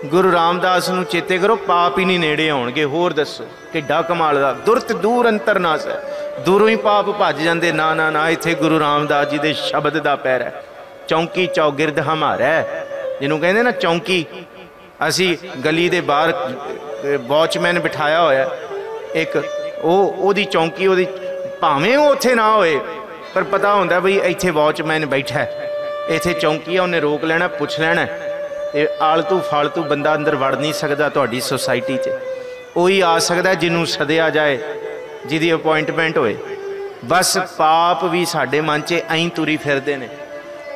गुरु रामदास नूं चेते करो पाप ही नहीं नेड़े आउणगे। होर दसो किड्डा कमाल दा। दुरत दूर अंतर नास है। दूरों ही पाप भज जाते। ना ना ना इत्थे गुरु रामदास जी के शब्द का पैर है। चौंकी चौगिरद हमारा जिन्हों कहते ना चौंकी। असी गली के बाहर वॉचमैन बिठाया होया एक ओदी चौंकी ओदी भावें वो उत्थे ना होए पर पता होंदा बई इत्थे वॉचमैन बैठा है इत्थे चौंकी है उन्हें रोक लेना पुछ लेना ते आलतू फालतू बंदा अंदर वड़ नहीं सकता। तुहाडी सोसाइटी च वही आ सकता जिन्हों सदिया जाए जिहदी अपॉइंटमेंट होए। बस पाप भी साडे मन च ऐं तुरी फिरदे ने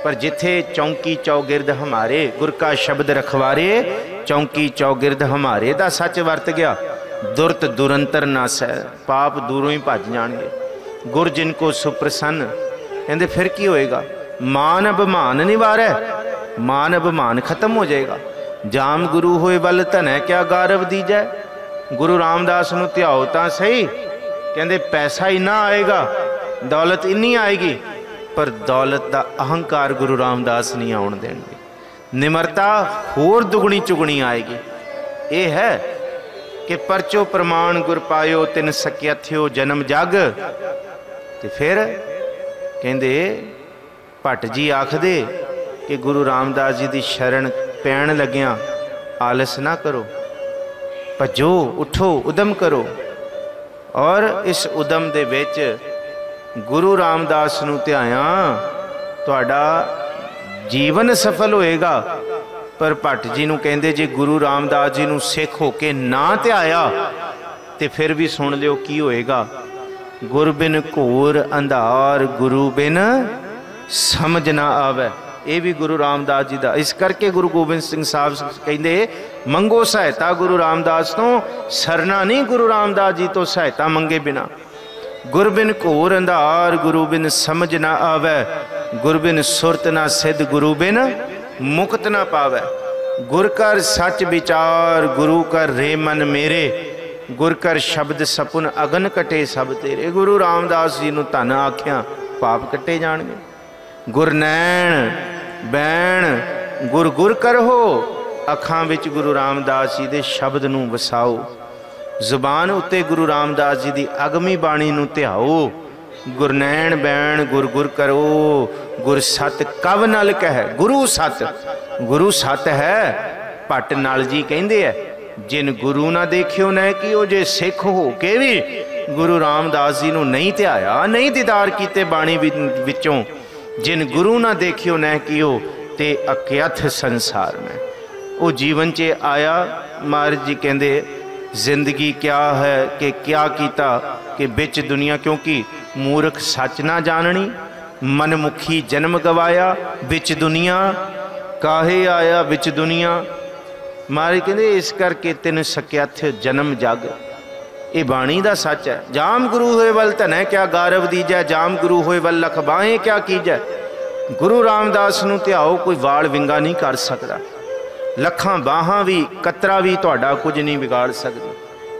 पर जिथे चौंकी चौगिरद हमारे गुर का शब्द रखवारे। चौंकी चौगिरद हमारे दा सच वरत गया। दुरत दुरंतर नस है। पाप दूरों ही भज जाएंगे। गुर जिनको सुप्रसन्न कहते फिर की होएगा। मान अभिमान निवारै। मान अभिमान खत्म हो जाएगा। जाम गुरु होए बल धनै क्या गारव दीजै। गुरु रामदास नूं ध्याओ तां सही कहते पैसा इन्ना आएगा दौलत इन्नी आएगी पर दौलत का अहंकार गुरु रामदास नहीं आउण देंगे। निमरता होर दुगनी चुगनी आएगी। ये है कि परचो प्रमाण गुर पायो तिन सकिया थ्यो जन्म जग। ते फिर कहते भट्ट जी आखदे कि गुरु रामदास जी की शरण पैण लग्या आलस ना करो भजो उठो उदम करो। और इस उदम दे विच गुरु रामदास नूं ध्याया तुहाडा जीवन सफल होएगा। पर भट्ट जी नूं कहंदे जे गुरु रामदास जी नूं सिख होके ना ध्याया ते फिर भी सुन लिओ की होएगा। गुर बिन घोर अंधार, गुरु बिन समझ ना आवे। ये भी गुरु रामदास जी का। इस करके गुरु गोबिंद सिंह साहब कहते मंगो सहायता गुरु रामदास तो, सरना नहीं गुरु रामदास जी तो सहायता मंगे बिना। गुर बिन घोर अंधार, गुरु बिन समझ ना आवे। गुर बिन सुरत ना सिद्ध, गुरु बिन मुक्त ना पावे। गुर कर सच विचार, गुरु कर रे मन मेरे। गुर कर शब्द सपुन, अगन कटे सब तेरे। गुरु रामदास जी नूं धन आख्या, पाप कटे जाणगे। गुरनैन बैण गुर गुर करहो, अखां विच गुरु रामदास जी दे शब्द नूं वसाओ। जुबान उत्ते गुरु रामदास जी दी अगमी बाणी नूं ध्याओ। गुरनैन बैण गुर गुर करो, गुर सत कव नल कह। गुरु सत है। भट्ट नाल जी कहंदे है, जिन गुरु ना देखियो न कि जे सिख हो के भी गुरु रामदास जी नूं नहीं ध्याया, नहीं दीदार कीते बाणी विचों, जिन गुरु ना देखियो न कियो ते अक्यथ संसार में। वो जीवन च आया। महाराज जी कहंदे जिंदगी क्या है कि क्या कीता कि बिच दुनिया, क्योंकि मूर्ख सच ना जाननी, मनमुखी जन्म गवाया बिच दुनिया, काहे आया बिच दुनिया। महाराज कहंदे इस करके तिन सक्यथ जन्म जग। ये बाणी का सच है। जाम गुरु होए वल धनै क्या गारव दीजै, जाम गुरु होए वल लख बाहें क्या कीजै। गुरु रामदास नूं ध्याओ, कोई वाल विंगा नहीं कर सकता। लखां बाहां भी कतरा भी तुहाडा कुछ नहीं बिगाड़ सकदी।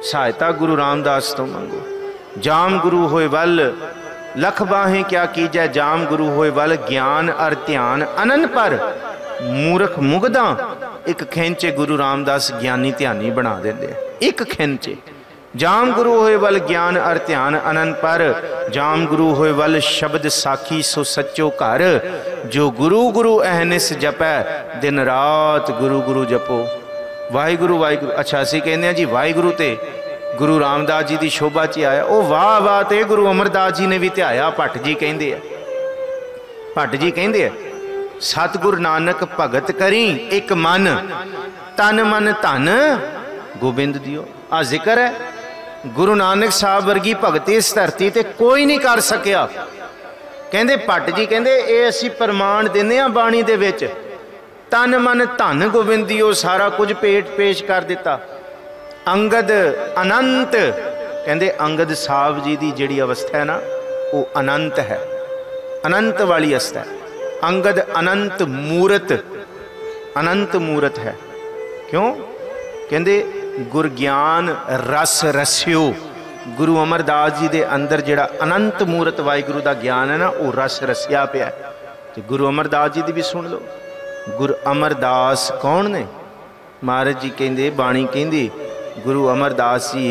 सहायता गुरु रामदास तो मंगो। जाम गुरु होए वल लख बाहें क्या कीजै, जाम गुरु होए वल ज्ञान अर ध्यान अनन पर। मूर्ख मुगदा एक खिंचे गुरु रामदास ज्ञानी ध्यानी बना देंदे, एक खिंचे। जाम गुरु होए वल ज्ञान अर ध्यान अनन पर। जाम गुरु होए वल शब्द साखी सो सच्चो घर। जो गुरु गुरु अहनिस जपै, दिन रात गुरु गुरु जपो। वाहिगुरु वाहिगुरु। अच्छा असीं कहने जी वाहिगुरु ते गुरु रामदास जी की शोभा च आया। वो वाह वाह ते गुरु अमरदास जी ने भी ध्याया। भट्ट जी कहते हैं, भट्ट जी कहते हैं सतगुरु नानक भगत करी एक मन, तन मन धन गोबिंद दियो। आ जिक्र है गुरु नानक साहब वर्गी भगती इस धरती ते कोई नहीं कर सकिया। कहते भट्ट जी कहते ये असी प्रमाण देने आ बाणी दे विच, तन मन धन गोबिंद दियो, सारा कुछ पेट पेश कर दिता। अंगद अनंत कहते अंगद साहब जी की जिहड़ी अवस्था है ना वो अनंत है, अनंत वाली अवस्था है। अंगद अनंत मूरत, अनंत मूरत है। क्यों कहते गुर ज्ञान रस रस्यो। गुरु अमरदास जी के अंदर जिहड़ा अनंत मूरत वाहिगुरु का ज्ञान है ना वो रस रसिया पिया। तो गुरु अमरदास जी की भी सुन लो। गुरु अमरदास कौन ने? महाराज जी कहते बाणी कहती गुरु अमरदास जी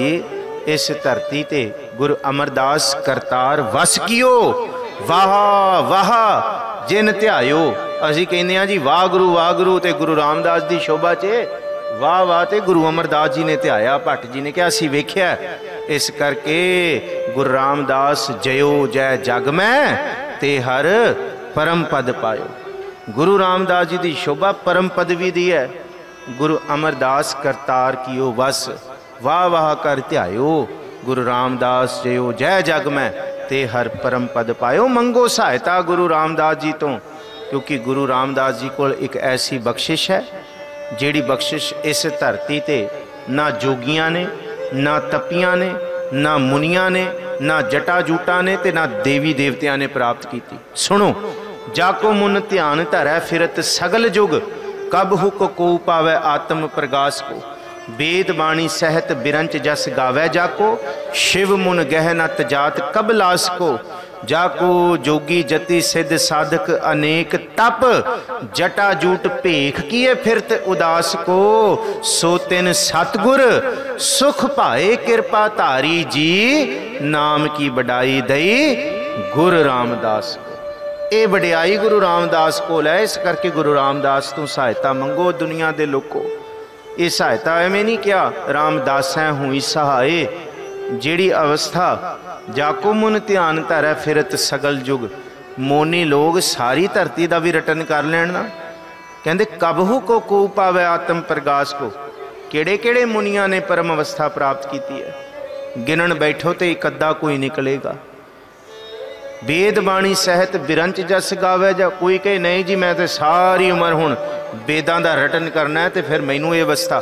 इस धरती ते गुरु अमरदास करतार वस कियो। वाह वाह जिन ध्यायो। असी कहने जी वाह गुरु ते गुरु रामदास की शोभा च वाह वाह ते गुरु अमरदास जी ने ध्याया। भट्ट जी ने क्या असी वेख्या। इस करके गुरु रामदास जयो जय जग में ते हर परम पद पायो। गुरु रामदास जी की शोभा परम पदवी दी है। गुरु अमरदास करतार कियो वस, वाह वाह कर ध्यायो। गुरु रामदास जयो जय जग में ते हर परम पद पायो। मंगो सहायता गुरु रामदास जी तो, क्योंकि गुरु रामदास जी को एक ऐसी बख्शिश है जिहड़ी बख्शिश इस धरती ते ना जोगियां ने, ना तपियां ने, ना मुनियां ने, ना जटा जूटा ने ते ना देवी देवतियां ने प्राप्त की। सुनो जाको मुन ध्यान धरै फिरत सगल जुग, कब हुक को पावै आत्म प्रगास को। वेद बाणी सहत बिरंच जस गावै जाको, शिव मुन गहनत जात कब लास को। जाको जोगी जति सिद्ध साधक अनेक तप, जटा जूट भेख किए फिरत उदास को। सो तिन सतगुर सुख पाए कृपा धारी जी, नाम की बढ़ाई दई गुरु रामदास को। ये वड्याई गुरु रामदास को है। इस करके गुरु रामदास तो सहायता मंगो दुनिया दे लोको। ये सहायता एवं नहीं क्या रामदासैं हुई सहाय। जिहड़ी अवस्था जाको मुन ध्यान धरै फिरत सगल जुग, मोनी लोग सारी धरती का भी रटन कर लैन ना। कहते कबहू को कू पावे आत्म प्रकाश को। केड़े केड़े मुनिया ने परम अवस्था प्राप्त की है, गिनन बैठो तो एक अद्धा कोई निकलेगा। वेद बाणी सहित बिरंच जस गावे, जा कोई कहे नहीं जी मैं तो सारी उम्र हुण वेदां दा रटन करना है तो फिर मैनू ये अवस्था,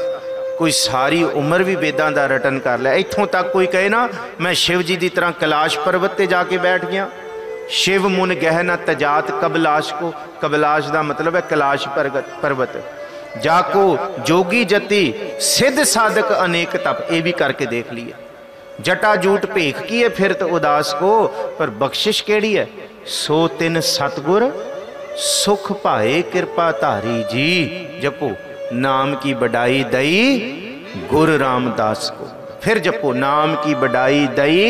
कोई सारी उम्र भी वेदां दा रटन कर लिया। इत्थों तक कोई कहे ना मैं शिव जी की तरह कैलाश पर्वत पर जाके बैठ गया। शिव मुन गहना तजात कबलाश को, कबलाश का मतलब है कैलाश पर्वत। जाको जोगी जति सिद्ध साधक अनेक तप, ये भी करके देख लिया। जटा जूट भेख की है फिर तो उदास को, पर बख्शिश केड़ी है। सो तिन सतगुर सुख पाए कृपा धारी जी। जपो नाम की बड़ाई दई गुरु रामदास को। फिर जपो नाम की बड़ाई दई,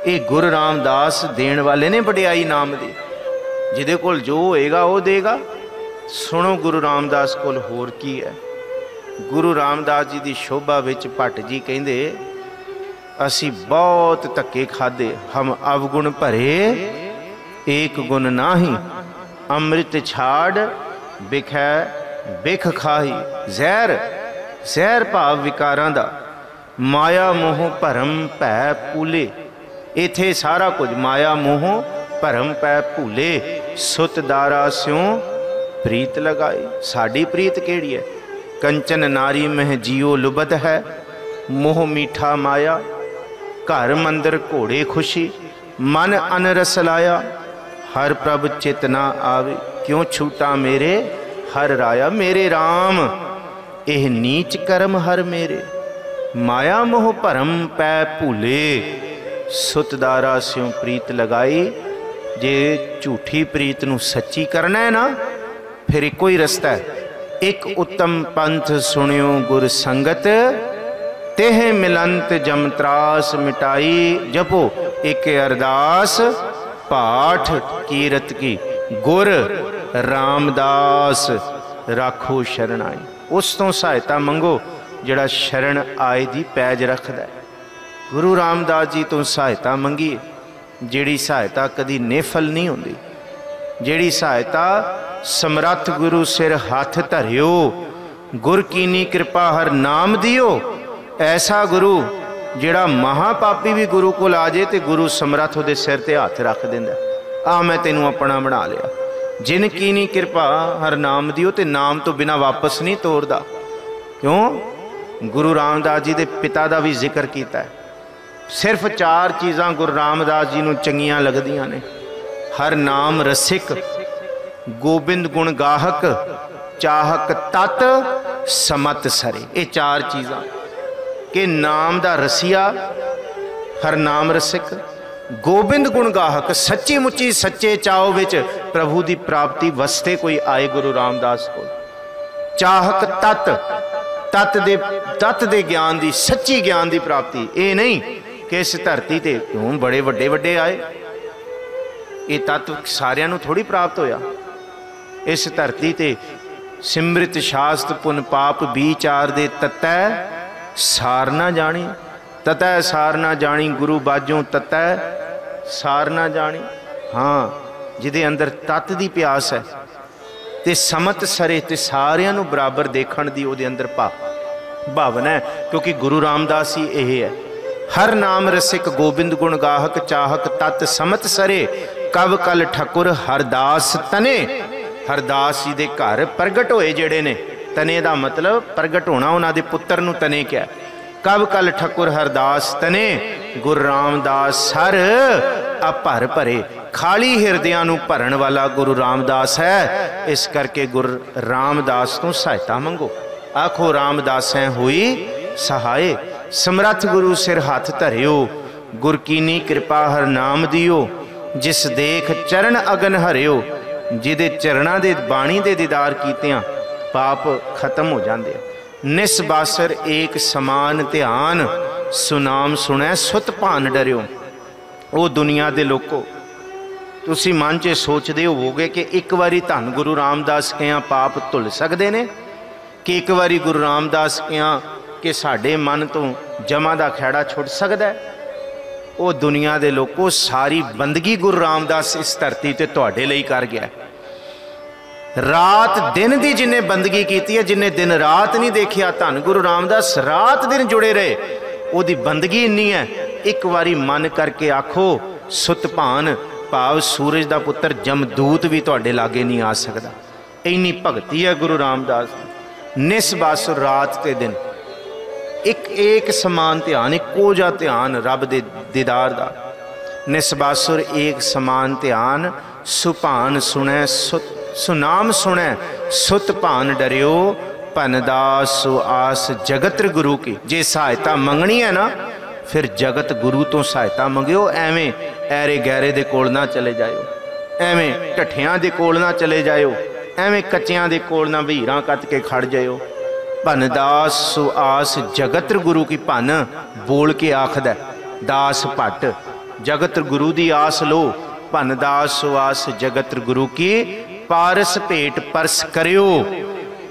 ये गुरु रामदास देण वाले ने बड़ाई नाम दी। जिदे कोल जो होएगा वो देगा। सुनो गुरु रामदास कोल होर की है। गुरु रामदास जी की शोभा विच भट्ट जी कहंदे असी बहुत धक्के खाधे, हम अवगुण भरे एक गुण नाही। अमृत छाड़ बिखै बिख खाही। जहर जहर भाव विकारां दा, माया मोह भरम भै भूले। इथे सारा कुछ माया मोह भरम पै भूले। सुत दारा स्यों प्रीत लगाई। साड़ी प्रीत केड़ी है। कंचन नारी मह जियो लुबद है, मोह मीठा माया घर मंदिर घोड़े खुशी। मन अनरस लाया हर प्रभ चित ना आवे, क्यों छूटा मेरे हर राया। मेरे राम एह नीच कर्म हर मेरे, माया मोह भरम पै भूले। सुतदारा स्यों प्रीत लगाई। जे झूठी प्रीत नूं सच्ची करना है ना, फिर एको ही रस्ता है। एक उत्तम पंथ सुनियो गुर संगत, तेह मिलंत जमत्रास मिटाई। जपो एक अरदास पाठ कीरत की, गुर रामदास राखो शरण आई। उस तो सहायता मंगो जिहड़ा शरण आए दी पैज रखदा है। गुरु रामदास जी तो सहायता मंगी, जिहड़ी सहायता कदी नेफल नहीं होंदी। जिहड़ी सहायता समरथ गुरु सिर हाथ धरियो, गुर कीनी कृपा हर नाम दियो। ऐसा गुरु जिहड़ा महापापी भी गुरु को आ जाए तो गुरु समरथ उहदे सिर ते हाथ रख दिंदा, आ मैं तैनूं अपना बना लिया। जिन कीनी कृपा हर नाम दियो, ते नाम तो बिना वापस नहीं तोड़दा। क्यों? गुरु रामदास जी के पिता का भी जिक्र किया है। सिर्फ 4 चीज़ां गुरु रामदास जी नूं चंगियां लगदियां ने। हर नाम रसिक, गोबिंद गुण गाहक, चाहक तत् समत सरे। ये 4 चीज़ां के नाम दा रसिया, हर नाम रसिक, गोबिंद गुण गाहक, सच्ची मुच्ची सच्चे चाव विच प्रभु की प्राप्ति वस्ते कोई आए गुरु रामदास को। चाहक तत्त दे ज्ञान की, सच्ची ज्ञान की प्राप्ति। ये नहीं कि इस धरती ते क्यों बड़े वड्डे वड्डे आए, ये तत्व सारियां नूं थोड़ी प्राप्त होया। इस धरती ते सिमृत शास्त्र पुन पाप विचार दे ततै सार ना जानी। ततै सार ना जानी गुरु बाजों ततै सार ना जानी। हाँ, जिदे अंदर तत्त दी प्यास है ते समत सरे ते सारियां नूं बराबर देखण दी उहदे अंदर भावना है। क्योंकि गुरु रामदास ही यह है। हर नाम रसिक गोबिंद गुण गाहक, चाहक तत् समत सरे। कब कल ठकुर हरदास तने। हरदास जी दे घर प्रगट होए जेड़े ने, तने दा मतलब प्रगट होना, उन्हां दे पुत्र नूं तने क्या। कब कल ठकुर हरदास तने, गुरु रामदास सर अभर भरे। खाली हिरदियां नूं भरन वाला गुरु रामदास है। इस करके गुरु रामदास तो सहायता मंगो। आखो रामदास हुई सहाय। समरथ गुरु सिर हाथ धरियो, गुर कीनी कृपा हर नाम दियो। जिस देख चरण अगन हरियो, जिदे चरणा दे बाणी दे दीदार कीतियां पाप खत्म हो जाते। निसबासर एक समान ध्यान, सुनाम सुनै सुत भान डरियो। वो दुनिया दे लोको, तुसी मन च सोचते होवोगे कि एक बारी धन गुरु रामदास किया पाप धुल सकते हैं, कि एक बारी गुरु रामदास किया कि साडे मन तो जमा का खैड़ा छुट सकता है। वो दुनिया के लोगों सारी बंदगी गुरु रामदास इस धरती ते तुहाडे लई कर गया। रात दिन की जिन्हें बंदगी की है, जिन्हें दिन रात नहीं देखिया, धन गुरु रामदास रात दिन जुड़े रहे, उहदी बंदगी इन्नी है। एक बारी मन करके आखो सुतभान भाव सूरज का पुत्र जमदूत भी तुहाडे लागे नहीं आ सकता। इन्नी भगती है गुरु रामदास। निसबासुर रात ते दिन एक एक समान ध्यान, इक्को जा ध्यान रब दे दीदार दा। निसबासुर एक समान ध्यान, सुभान सुनै सुनाम सुनै सुत भान डरियो, भनदास सुआस जगत गुरु की। जे सहायता मंगनी है ना, फिर जगत गुरु तो सहायता मंगियो। एवें ऐरे गैरे दे कोल ना चले जाओ, एवें ढठियां दे कोल ना चले जाओ, एवें कच्चियां दे कोल ना भीरां कत के खड़ जाओ। भनदास सुआस जगत गुरु की। भन बोल के आखदा दास भट्ट, जगत गुरु दी आस लो। भनदास सुआस जगत गुरु की, पारस भेट परस करियो।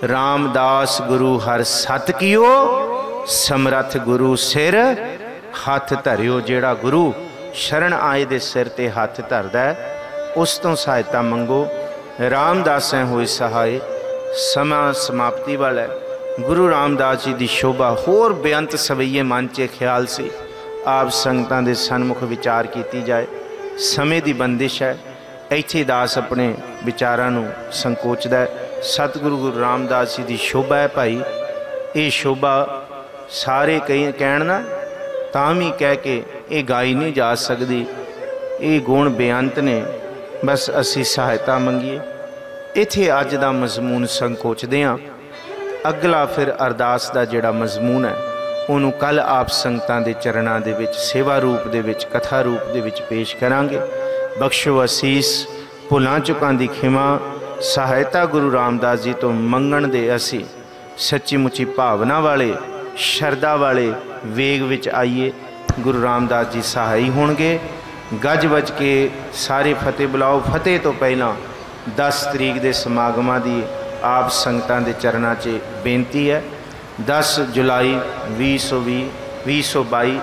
रामदास गुरु हर सत कियो, समरथ गुरु सिर हथ धरियो। जेड़ा गुरु शरण आए दे सिर ते हथ धरदा है, उस तो सहायता मंगो। रामदास होए सहाय। समा समाप्ति वाला है। गुरु रामदास जी की शोभा होर बेअंत सवैये मन च ख्याल से आप संगतां दे सन्मुख विचार की जाए। समय की बंदिश है, इत्थे दास अपने विचारां नूं संकोचदा है। सतगुरु गुरु रामदास जी की शोभा है भाई, ये शोभा सारे कई कहण ना तां भी कह के ये गाई नहीं जा सकती। ये गुण बेअंत ने, बस असी सहायता मंगीए। इत्थे अज दा मजमून संकोचदे हां। अगला फिर अरदास का जिहड़ा मजमून है उन्होंने कल आप संगतां दे चरणां दे विच सेवा रूप दे विच कथा रूप दे विच पेश करांगे। बख्शो असीस, भुलां चुकां दी खिमा, सहायता गुरु रामदास जी तो मंगण दे असी सच्ची मुची भावना वाले शरदा वाले वेग विच आइए। गुरु रामदास जी सहाई होणगे। गज बज के सारे फतेह बुलाओ। फतेह तो पहला 10 तरीक के समागमां दी आप संगतां दे चरणां 'च बेनती है। 10 जुलाई 2022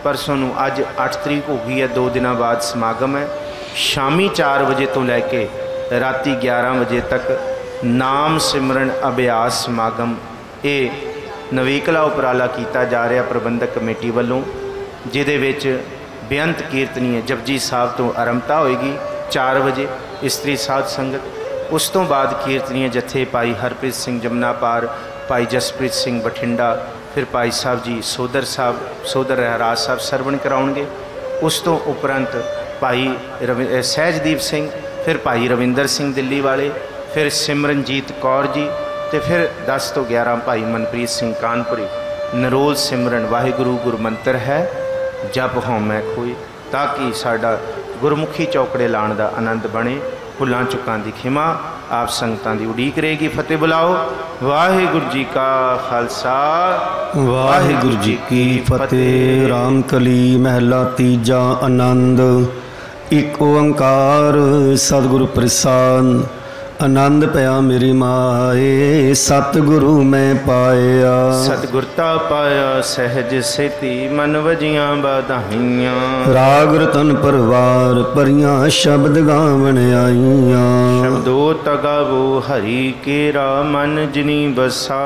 परसों नूं अज 8 तरीक हो गई है, 2 दिनों बाद समागम है। शामी 4 बजे तो लैके राती 11 बजे तक नाम सिमरन अभ्यास समागम ये नवेकला उपराला किया जा रहा प्रबंधक कमेटी वालों, जिहदे विच बेअंत कीर्तनीय जपजी साहब तो आरंभता होएगी 4 बजे इस्त्री साध संगत। उस तो बाद कीर्तनीय जत्थे भाई हरप्रीत सिंह जमुना पार, भाई जसप्रीत सिंह बठिंडा, फिर भाई साहब जी सोदर साहब सोदर रहराज साहब सरवण कराउणगे। उस तो उपरंत भाई सहजदीप सिंह, फिर भाई रविंदर सिंह दिल्ली वाले, फिर सिमरनजीत कौर जी, तो फिर 10 तो 11 भाई मनप्रीत सिंह कानपुरी। नरोल सिमरन वाहिगुरु गुरु मंत्र है, जप हों मैं खोई, ताकि साडा गुरमुखी चौकड़े लाण का आनंद बने। भुलां चुकां दी खिमा आप संगतां दी उड़ीक रहेगी। फतेह बुलाओ। वाहिगुरु जी का खालसा, वाहिगुरु जी की फतेह। रामकली महला तीजा। आनंद एक ओंकार सतगुरु प्रसाद। आनंद पया मेरी माए, सतगुरु मैं पाया। सतगुरता पाया सहज सेती, मन वजियां बधाइयां। राग रतन परवार परियां, शब्द गावण आईयां। शब्दो तगावो हरि केरा, मन जिनी बसा।